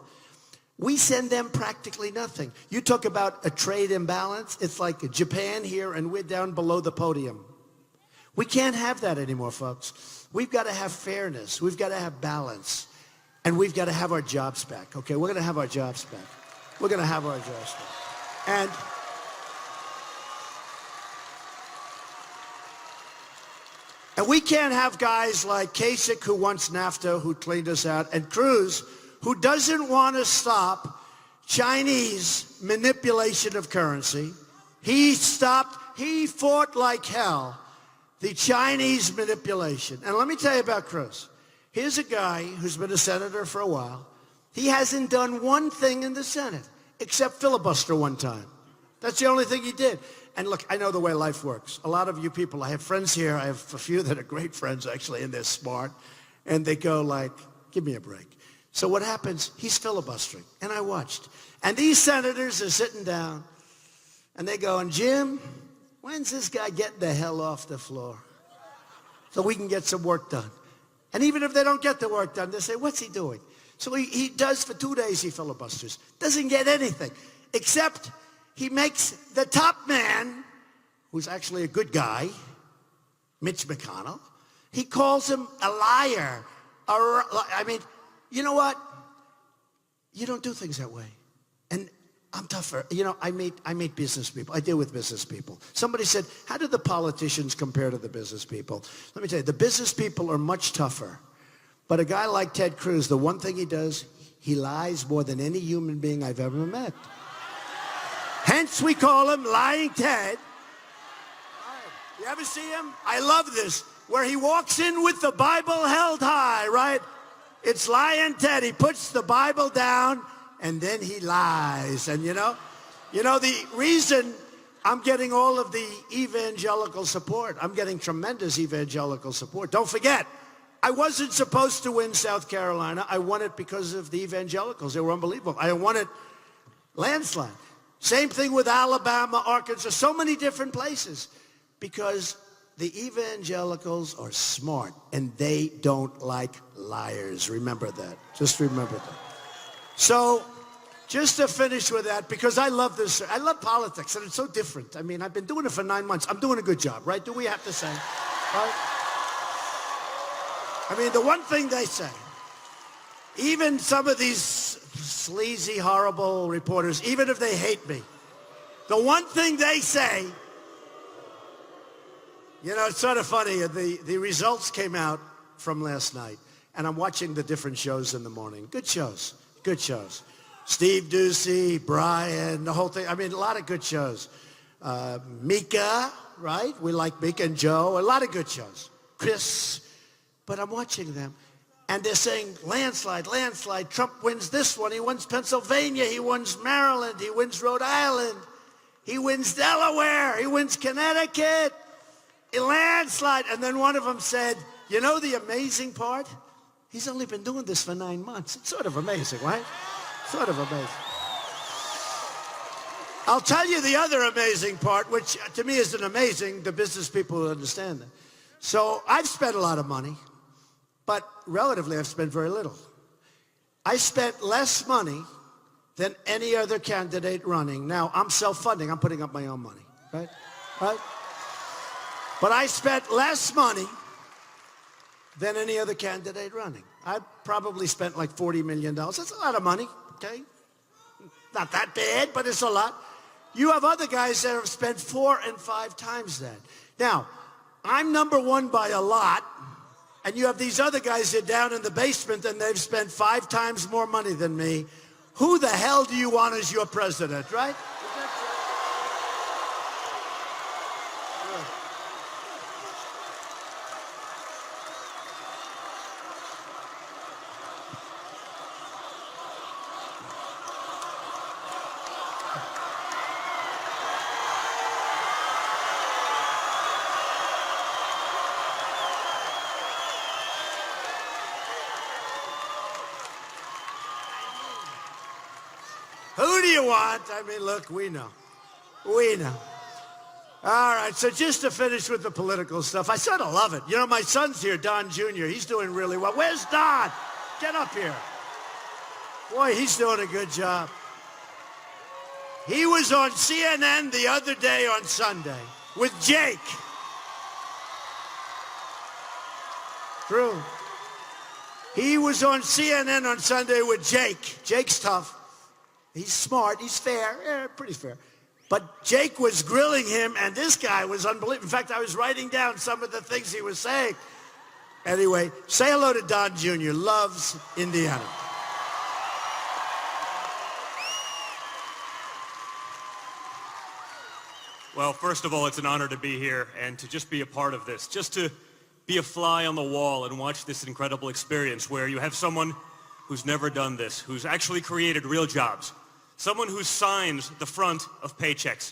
We send them practically nothing. You talk about a trade imbalance. It's like Japan here and we're down below the podium. We can't have that anymore, folks. We've got to have fairness. We've got to have balance. And we've got to have our jobs back, okay? We're going to have our jobs back. We're going to have our jobs back. And we can't have guys like Kasich, who wants NAFTA, who cleaned us out, and Cruz, who doesn't want to stop Chinese manipulation of currency. He fought like hell the Chinese manipulation. And let me tell you about Cruz. Here's a guy who's been a senator for a while. He hasn't done one thing in the Senate except filibuster one time. That's the only thing he did. And look, I know the way life works. A lot of you people, I have friends here. I have a few that are great friends, actually, and they're smart. And they go like, give me a break. So what happens? He's filibustering. And I watched. And these senators are sitting down. And they go, and Jim, when's this guy getting the hell off the floor so we can get some work done? And even if they don't get the work done, they say, what's he doing? So he does for 2 days, he filibusters. Doesn't get anything, except he makes the top man, who's actually a good guy, Mitch McConnell, he calls him a liar. I mean, you know what? You don't do things that way. And I'm tougher. You know, I meet business people. I deal with business people. Somebody said, how do the politicians compare to the business people? Let me tell you, the business people are much tougher. But a guy like Ted Cruz, the one thing he does, he lies more than any human being I've ever met. Hence, we call him Lying Ted. You ever see him? I love this, where he walks in with the Bible held high, right? It's Lying Ted. He puts the Bible down, and then he lies. And you know the reason I'm getting all of the evangelical support, I'm getting tremendous evangelical support. Don't forget, I wasn't supposed to win South Carolina. I won it because of the evangelicals. They were unbelievable. I won it landslide. Same thing with Alabama, Arkansas, so many different places. Because the evangelicals are smart, and they don't like liars. Remember that. Just remember that. So, just to finish with that, because I love this, I love politics, and it's so different. I mean, I've been doing it for 9 months. I'm doing a good job, right? Do we have to say? Right? I mean, the one thing they say, even some of these sleazy, horrible reporters, even if they hate me, the one thing they say, you know, it's sort of funny. The results came out from last night, and I'm watching the different shows in the morning. Good shows. Good shows. Steve Ducey, Brian, the whole thing. I mean, a lot of good shows. Mika, right? We like Mika and Joe. A lot of good shows. Chris. But I'm watching them, and they're saying, landslide, landslide. Trump wins this one. He wins Pennsylvania. He wins Maryland. He wins Rhode Island. He wins Delaware. He wins Connecticut. A landslide. And then one of them said, you know the amazing part? He's only been doing this for 9 months. It's sort of amazing, right? Sort of amazing. I'll tell you the other amazing part, which to me isn't amazing. The business people will understand that. So I've spent a lot of money, but relatively I've spent very little. I spent less money than any other candidate running. Now, I'm self-funding. I'm putting up my own money, right? Right? But I spent less money than any other candidate running. I probably spent like $40 million. That's a lot of money, okay? Not that bad, but it's a lot. You have other guys that have spent 4 and 5 times that. Now, I'm number one by a lot, and you have these other guys that are down in the basement and they've spent 5 times more money than me. Who the hell do you want as your president, right? Who do you want? I mean, look, we know. We know. All right, so just to finish with the political stuff, I sort of love it. You know, my son's here, Don Jr. He's doing really well. Where's Don? Get up here. Boy, he's doing a good job. He was on CNN the other day on Sunday with Jake. True. He was on CNN on Sunday with Jake. Jake's tough. He's smart. He's fair. Pretty fair. But Jake was grilling him, and this guy was unbelievable. In fact, I was writing down some of the things he was saying. Anyway, say hello to Don Jr. Loves Indiana. Well, first of all, it's an honor to be here and to just be a part of this. Just to be a fly on the wall and watch this incredible experience where you have someone who's never done this, who's actually created real jobs. Someone who signs the front of paychecks.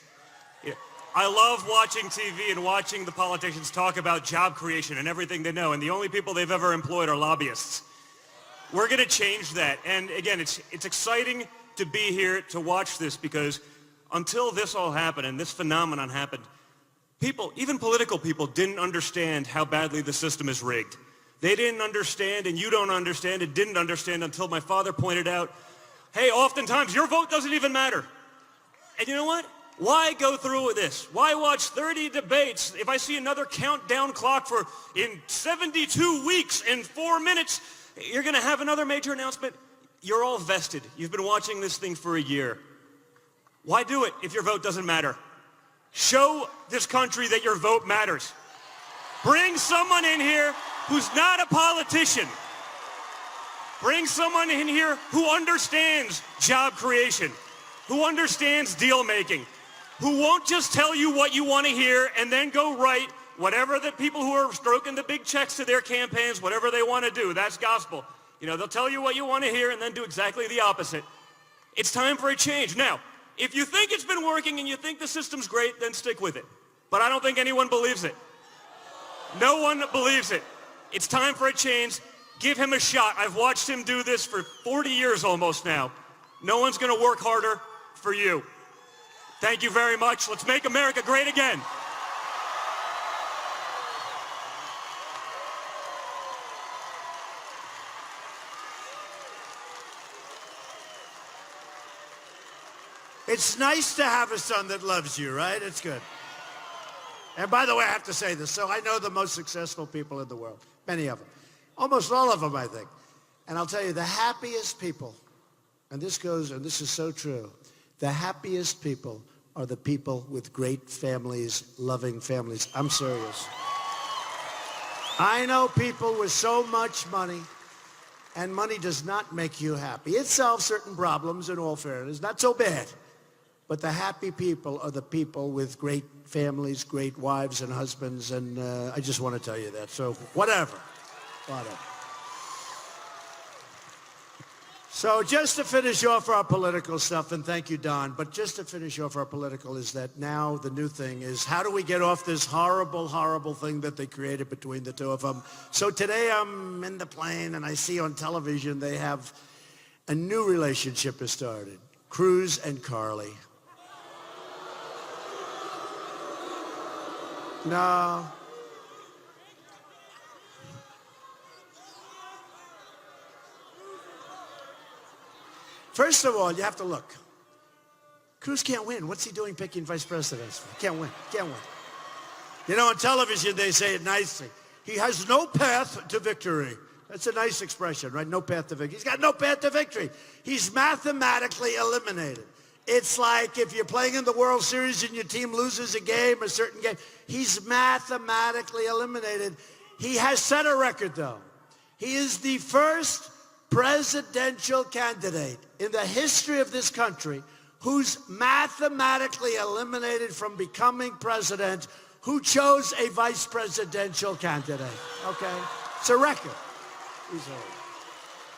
I love watching TV and watching the politicians talk about job creation and everything they know, and the only people they've ever employed are lobbyists. We're going to change that. And again, it's exciting to be here to watch this, because until this all happened and this phenomenon happened, people, even political people, didn't understand how badly the system is rigged. They didn't understand, and you don't understand, and didn't understand until my father pointed out, hey, oftentimes your vote doesn't even matter. And you know what? Why go through with this? Why watch 30 debates if I see another countdown clock for in 72 weeks and 4 minutes, you're going to have another major announcement? You're all vested. You've been watching this thing for a year. Why do it if your vote doesn't matter? Show this country that your vote matters. Bring someone in here who's not a politician. Bring someone in here who understands job creation, who understands deal making, who won't just tell you what you want to hear and then go write whatever the people who are stroking the big checks to their campaigns, whatever they want to do. That's gospel. You know, they'll tell you what you want to hear and then do exactly the opposite. It's time for a change. Now, if you think it's been working and you think the system's great, then stick with it. But I don't think anyone believes it. No one believes it. It's time for a change. Give him a shot. I've watched him do this for 40 years almost now. No one's going to work harder for you. Thank you very much. Let's make America great again. It's nice to have a son that loves you, right? It's good. And by the way, I have to say this. So I know the most successful people in the world, many of them. Almost all of them, I think. And I'll tell you, the happiest people, and this is so true, the happiest people are the people with great families, loving families. I'm serious. I know people with so much money, and money does not make you happy. It solves certain problems, in all fairness, not so bad. But the happy people are the people with great families, great wives and husbands, and I just want to tell you that. So whatever. So just to finish off our political stuff, and thank you, Don, but just to finish off our political is that now the new thing is how do we get off this horrible, horrible thing that they created between the two of them? So today I'm in the plane and I see on television they have a new relationship has started. Cruz and Carly. No. First of all, you have to look. Cruz can't win. What's he doing picking vice presidents? Can't win. You know, on television, they say it nicely. He has no path to victory. That's a nice expression, right? No path to victory. He's got no path to victory. He's mathematically eliminated. It's like if you're playing in the World Series and your team loses a game, a certain game. He's mathematically eliminated. He has set a record, though. He is the first presidential candidate in the history of this country who's mathematically eliminated from becoming president, who chose a vice presidential candidate, okay? It's a record.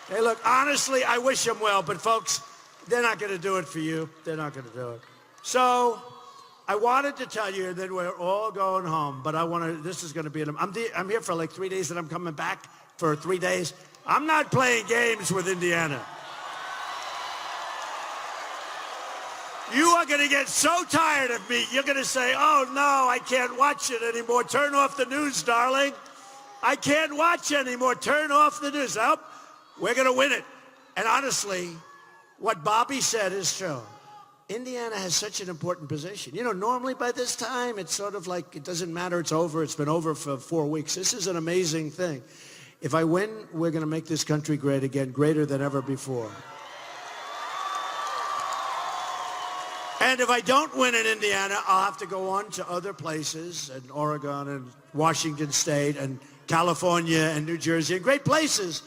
Hey, look, honestly, I wish him well, but folks, they're not going to do it for you. They're not going to do it. So I wanted to tell you that we're all going home, but this is going to be, I'm here for like 3 days and I'm coming back for 3 days. I'm not playing games with Indiana. You are going to get so tired of me, you're going to say, oh no, I can't watch it anymore. Turn off the news, darling. I can't watch anymore. Turn off the news. Oh, we're going to win it. And honestly, what Bobby said is true. Indiana has such an important position. You know, normally by this time, it's sort of like, it doesn't matter, it's over. It's been over for 4 weeks. This is an amazing thing. If I win, we're going to make this country great again, greater than ever before. And if I don't win in Indiana, I'll have to go on to other places, in Oregon and Washington State and California and New Jersey, and great places.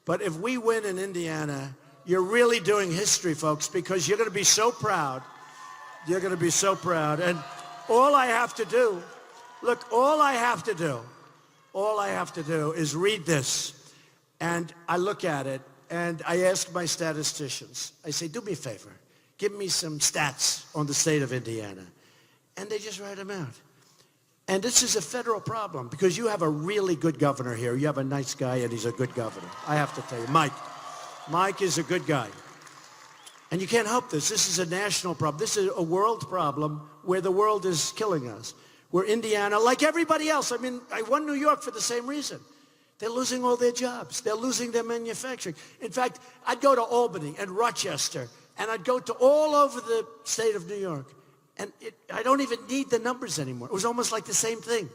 But if we win in Indiana, you're really doing history, folks, because you're going to be so proud. You're going to be so proud. And all I have to do, look, all I have to do is read this. And I look at it, and I ask my statisticians. I say, do me a favor. Give me some stats on the state of Indiana. And they just write them out. And this is a federal problem because you have a really good governor here. You have a nice guy, and he's a good governor. I have to tell you, Mike. Mike is a good guy. And you can't help this. This is a national problem. This is a world problem where the world is killing us. Where Indiana, like everybody else, I mean, I won New York for the same reason. They're losing all their jobs. They're losing their manufacturing. In fact, I'd go to Albany and Rochester, and I'd go to all over the state of New York. And I don't even need the numbers anymore. It was almost like the same thing.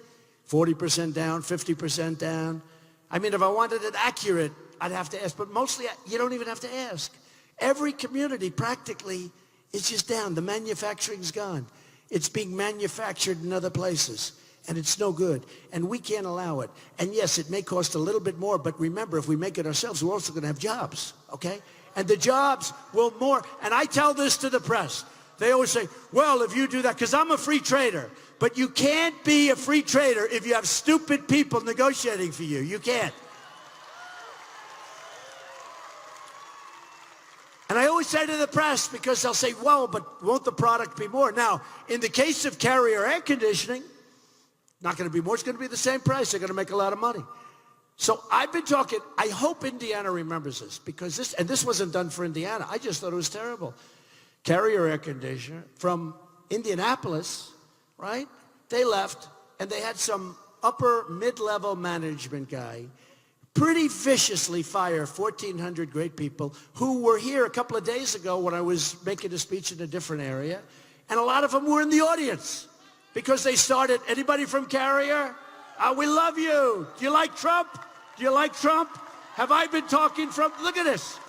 40% down, 50% down. I mean, if I wanted it accurate, I'd have to ask. But mostly, you don't even have to ask. Every community practically is just down. The manufacturing's gone. It's being manufactured in other places. And it's no good. And we can't allow it. And yes, it may cost a little bit more. But remember, if we make it ourselves, we're also going to have jobs. Okay? And the jobs will more. And I tell this to the press. They always say, well, if you do that, because I'm a free trader. But you can't be a free trader if you have stupid people negotiating for you. You can't. And I always say to the press, because they'll say, well, but won't the product be more? Now, in the case of Carrier air conditioning, not going to be more. It's going to be the same price. They're going to make a lot of money. So I've been talking. I hope Indiana remembers this, because this wasn't done for Indiana. I just thought it was terrible. Carrier air conditioner from Indianapolis, right? They left, and they had some upper mid-level management guy pretty viciously fire 1,400 great people who were here a couple of days ago when I was making a speech in a different area. And a lot of them were in the audience because they started, anybody from Carrier? We love you. Do you like Trump? Do you like Trump? Have I been talking from, look at this.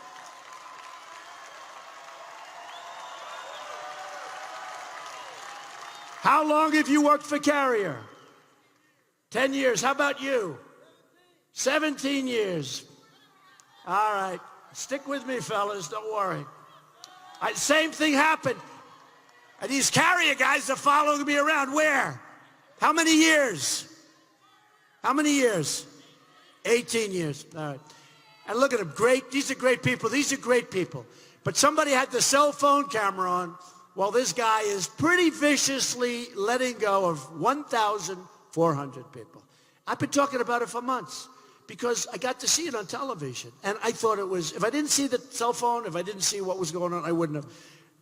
How long have you worked for Carrier? 10 years. How about you? 17 years. All right. Stick with me, fellas. Don't worry. Same thing happened. And these Carrier guys are following me around. Where? How many years? How many years? 18 years. All right. And look at them. Great. These are great people. These are great people. But somebody had the cell phone camera on while this guy is pretty viciously letting go of 1,400 people. I've been talking about it for months because I got to see it on television. And I thought it was, if I didn't see the cell phone, if I didn't see what was going on, I wouldn't have.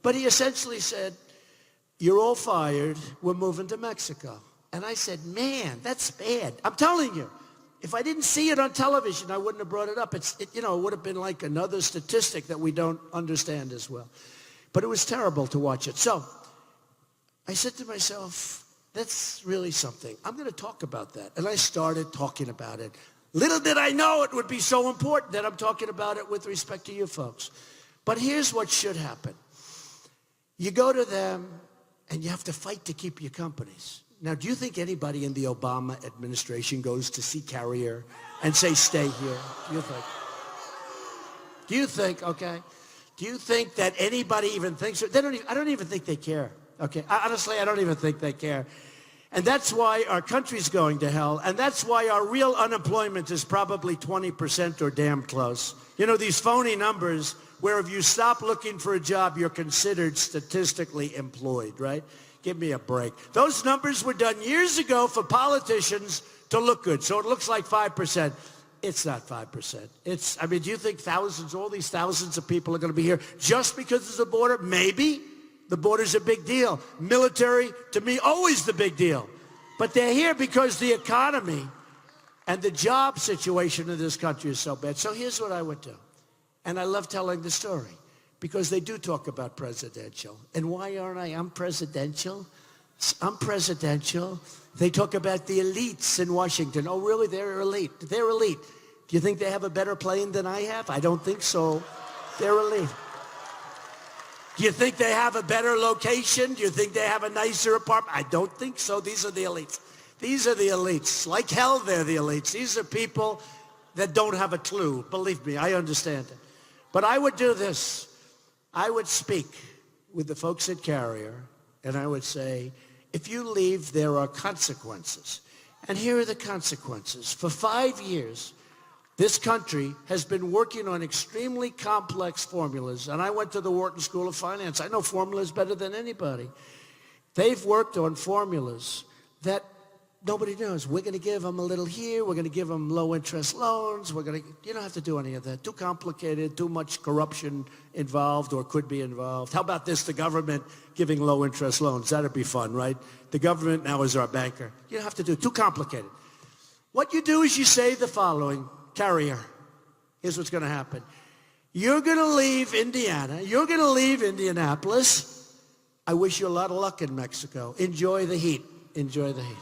But he essentially said, you're all fired. We're moving to Mexico. And I said, man, that's bad. I'm telling you, if I didn't see it on television, I wouldn't have brought it up. It would have been like another statistic that we don't understand as well. But it was terrible to watch it. So I said to myself, that's really something. I'm going to talk about that. And I started talking about it. Little did I know it would be so important that I'm talking about it with respect to you folks. But here's what should happen. You go to them and you have to fight to keep your companies. Now, do you think anybody in the Obama administration goes to see Carrier and say, stay here? Do you think? Do you think, okay? Do you think that anybody even thinks, I don't even think they care, okay? Honestly, I don't even think they care. And that's why our country's going to hell, and that's why our real unemployment is probably 20% or damn close. You know, these phony numbers where if you stop looking for a job, you're considered statistically employed, right? Give me a break. Those numbers were done years ago for politicians to look good, so it looks like 5%. It's not 5%. Do you think all these thousands of people are going to be here just because there's a border? Maybe. The border's a big deal. Military, to me, always the big deal. But they're here because the economy and the job situation in this country is so bad. So here's what I would do. And I love telling the story because they do talk about presidential. And why aren't I? I'm presidential. I'm presidential. They talk about the elites in Washington. Oh, really? They're elite. They're elite. Do you think they have a better plane than I have? I don't think so. They're elite. Do you think they have a better location? Do you think they have a nicer apartment? I don't think so. These are the elites. These are the elites. Like hell, they're the elites. These are people that don't have a clue. Believe me, I understand it. But I would do this. I would speak with the folks at Carrier, and I would say, if you leave, there are consequences. And here are the consequences. For 5 years, this country has been working on extremely complex formulas. And I went to the Wharton School of Finance. I know formulas better than anybody. They've worked on formulas that nobody knows. We're going to give them a little here. We're going to give them low-interest loans. You don't have to do any of that. Too complicated, too much corruption involved or could be involved. How about this, the government giving low-interest loans? That'd be fun, right? The government now is our banker. You don't have to do it. Too complicated. What you do is you say the following. Carrier, here's what's going to happen. You're going to leave Indiana. You're going to leave Indianapolis. I wish you a lot of luck in Mexico. Enjoy the heat. Enjoy the heat.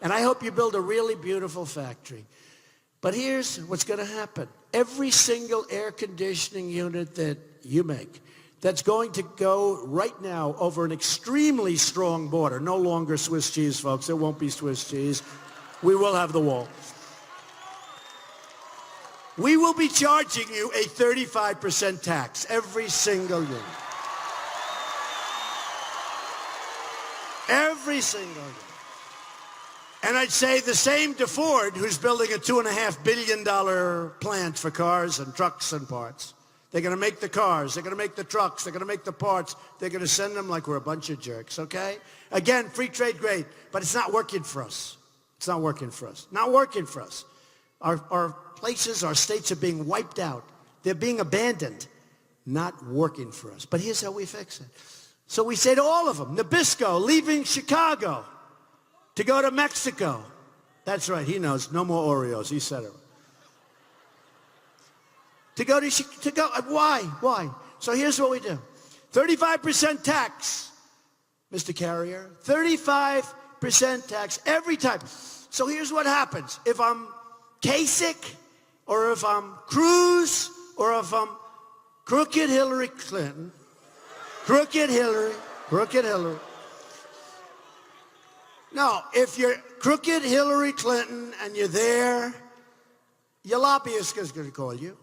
And I hope you build a really beautiful factory. But here's what's going to happen. Every single air conditioning unit that you make that's going to go right now over an extremely strong border, no longer Swiss cheese, folks. It won't be Swiss cheese. We will have the wall. We will be charging you a 35% tax, every single unit. Every single unit. And I'd say the same to Ford, who's building a $2.5 billion plant for cars and trucks and parts. They're going to make the cars. They're going to make the trucks. They're going to make the parts. They're going to send them like we're a bunch of jerks, okay? Again, free trade, great, but it's not working for us. It's not working for us. Not working for us. Our places, our states are being wiped out. They're being abandoned. Not working for us. But here's how we fix it. So we say to all of them, Nabisco leaving Chicago to go to Mexico. That's right, he knows. No more Oreos. He said it. to go to go. Why? Why? So here's what we do. 35% tax, Mr. Carrier. 35% tax every time. So here's what happens. If I'm Kasich, or if I'm Cruz, or if I'm crooked Hillary Clinton, crooked Hillary. No, if you're crooked Hillary Clinton and you're there, your lobbyist is going to call you.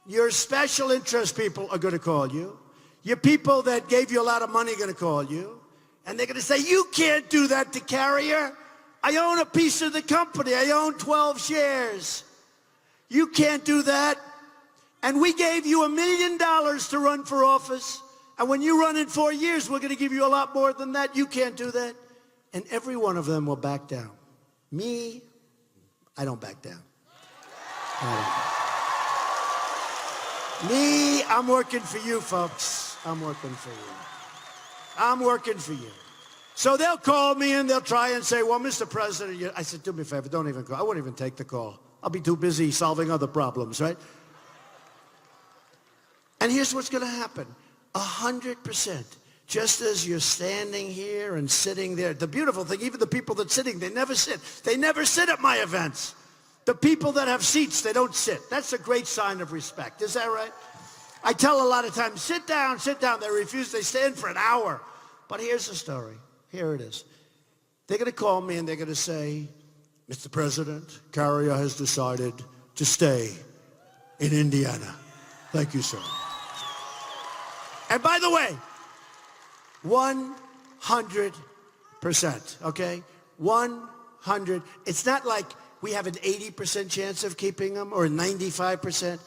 Your special interest people are going to call you. Your people that gave you a lot of money are going to call you. And they're going to say, you can't do that to Carrier. I own a piece of the company. I own 12 shares. You can't do that. And we gave you $1 million to run for office. And when you run in 4 years, we're going to give you a lot more than that. You can't do that. And every one of them will back down. Me, I don't back down. Me, I'm working for you, folks. I'm working for you. I'm working for you. So they'll call me and they'll try and say, well, Mr. President, I said, do me a favor, don't even call. I won't even take the call. I'll be too busy solving other problems, right? And here's what's going to happen. 100%. Just as you're standing here and sitting there. The beautiful thing, even the people that are sitting, they never sit. They never sit at my events. The people that have seats, they don't sit. That's a great sign of respect. Is that right? I tell a lot of times, sit down, sit down. They refuse. They stand for an hour. But here's the story. Here it is. They're going to call me and they're going to say, Mr. President, Carrier has decided to stay in Indiana. Thank you, sir. And by the way, 100%, okay? 100. It's not like we have an 80% chance of keeping them or 95%.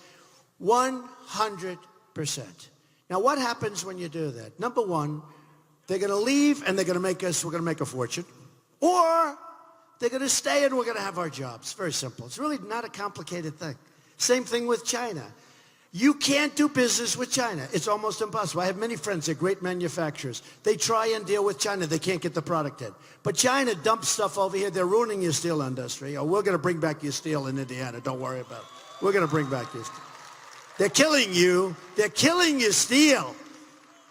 100%. Now, what happens when you do that? Number one, they're going to leave and we're going to make a fortune. Or they're going to stay and we're going to have our jobs. Very simple. It's really not a complicated thing. Same thing with China. You can't do business with China. It's almost impossible. I have many friends. They're great manufacturers. They try and deal with China. They can't get the product in. But China dumps stuff over here. They're ruining your steel industry. Oh, we're going to bring back your steel in Indiana. Don't worry about it. We're going to bring back your steel. They're killing you. They're killing your steel.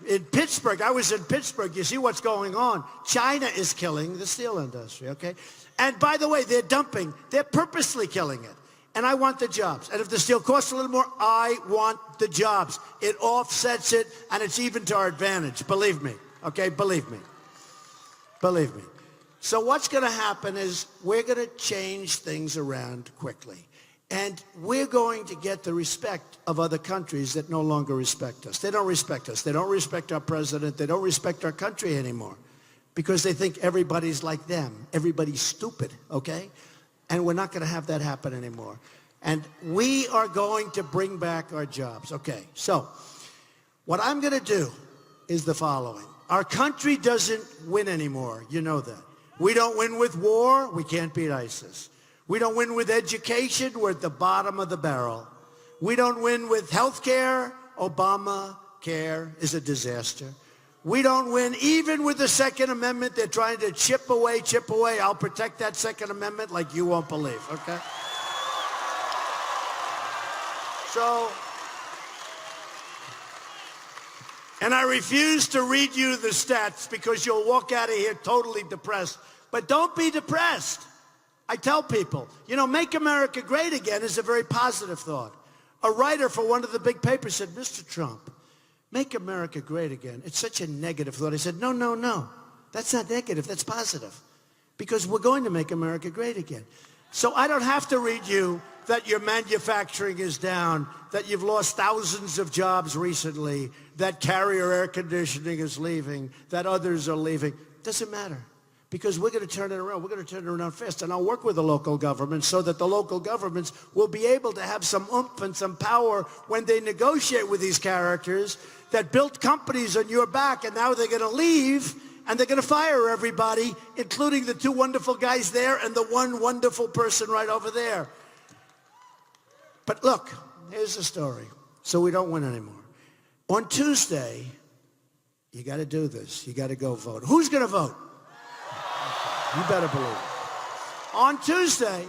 In Pittsburgh, I was in Pittsburgh. You see what's going on. China is killing the steel industry, okay? And by the way, they're dumping. They're purposely killing it. And I want the jobs. And if the steel costs a little more, I want the jobs. It offsets it, and it's even to our advantage. Believe me, okay? Believe me. Believe me. So what's going to happen is we're going to change things around quickly. And we're going to get the respect of other countries that no longer respect us. They don't respect us. They don't respect our president. They don't respect our country anymore because they think everybody's like them. Everybody's stupid, okay? And we're not going to have that happen anymore. And we are going to bring back our jobs. Okay, so what I'm going to do is the following. Our country doesn't win anymore. You know that. We don't win with war. We can't beat ISIS. We don't win with education. We're at the bottom of the barrel. We don't win with health care. Obamacare is a disaster. We don't win even with the Second Amendment. They're trying to chip away. I'll protect that Second Amendment like you won't believe, okay? So, and I refuse to read you the stats because you'll walk out of here totally depressed. But don't be depressed. I tell people, you know, make America great again is a very positive thought. A writer for one of the big papers said, Mr. Trump, make America great again. It's such a negative thought. I said, no. That's not negative. That's positive. Because we're going to make America great again. So I don't have to read you that your manufacturing is down, that you've lost thousands of jobs recently, that Carrier air conditioning is leaving, that others are leaving. Doesn't matter. Because we're going to turn it around. We're going to turn it around fast. And I'll work with the local governments so that the local governments will be able to have some oomph and some power when they negotiate with these characters that built companies on your back, and now they're going to leave, and they're going to fire everybody, including the two wonderful guys there and the one wonderful person right over there. But look, here's the story. So we don't win anymore. On Tuesday, you got to do this. You got to go vote. Who's going to vote? You better believe it. On Tuesday,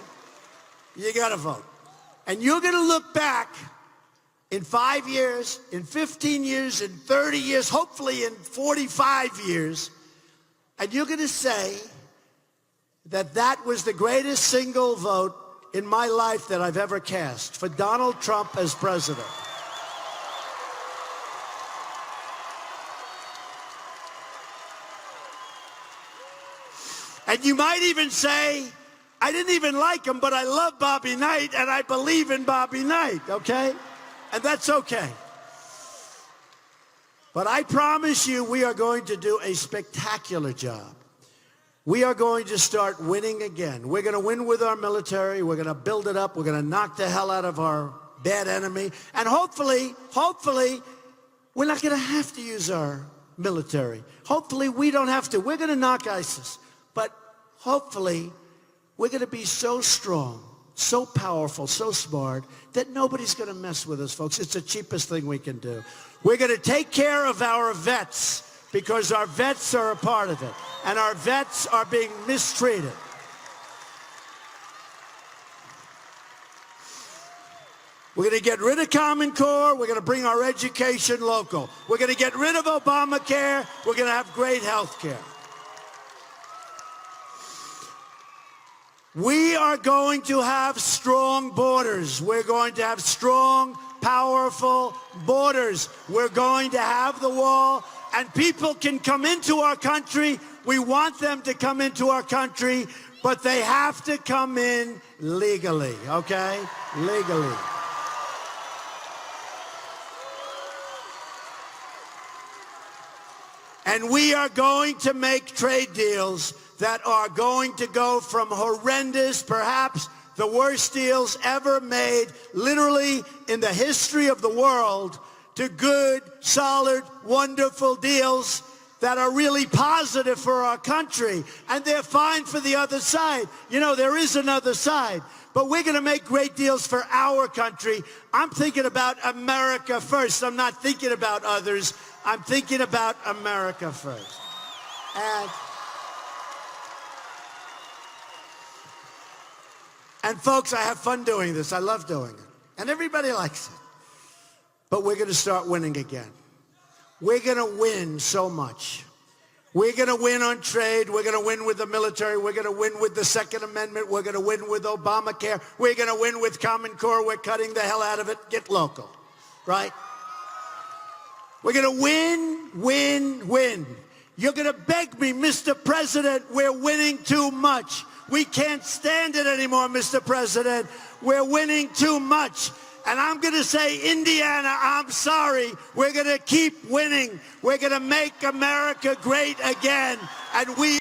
you got to vote. And you're going to look back in 5 years, in 15 years, in 30 years, hopefully in 45 years, and you're going to say that that was the greatest single vote in my life that I've ever cast for Donald Trump as president. And you might even say, I didn't even like him, but I love Bobby Knight, and I believe in Bobby Knight, okay? And that's okay. But I promise you, we are going to do a spectacular job. We are going to start winning again. We're going to win with our military. We're going to build it up. We're going to knock the hell out of our bad enemy. And hopefully, we're not going to have to use our military. Hopefully, we don't have to. We're going to knock ISIS. But hopefully, we're going to be so strong, so powerful, so smart, that nobody's going to mess with us, folks. It's the cheapest thing we can do. We're going to take care of our vets because our vets are a part of it. And our vets are being mistreated. We're going to get rid of Common Core. We're going to bring our education local. We're going to get rid of Obamacare. We're going to have great health care. We are going to have strong borders. We're going to have strong, powerful borders. We're going to have the wall, and people can come into our country. We want them to come into our country, but they have to come in legally, okay? Legally. And we are going to make trade deals that are going to go from horrendous, perhaps the worst deals ever made, literally in the history of the world, to good, solid, wonderful deals that are really positive for our country. And they're fine for the other side. You know, there is another side. But we're going to make great deals for our country. I'm thinking about America first. I'm not thinking about others. I'm thinking about America first. And folks, I have fun doing this. I love doing it. And everybody likes it. But we're going to start winning again. We're going to win so much. We're going to win on trade. We're going to win with the military. We're going to win with the Second Amendment. We're going to win with Obamacare. We're going to win with Common Core. We're cutting the hell out of it. Get local. Right? We're going to win. You're going to beg me, Mr. President, we're winning too much. We can't stand it anymore, Mr. President. We're winning too much. And I'm going to say, Indiana, I'm sorry. We're going to keep winning. We're going to make America great again. And we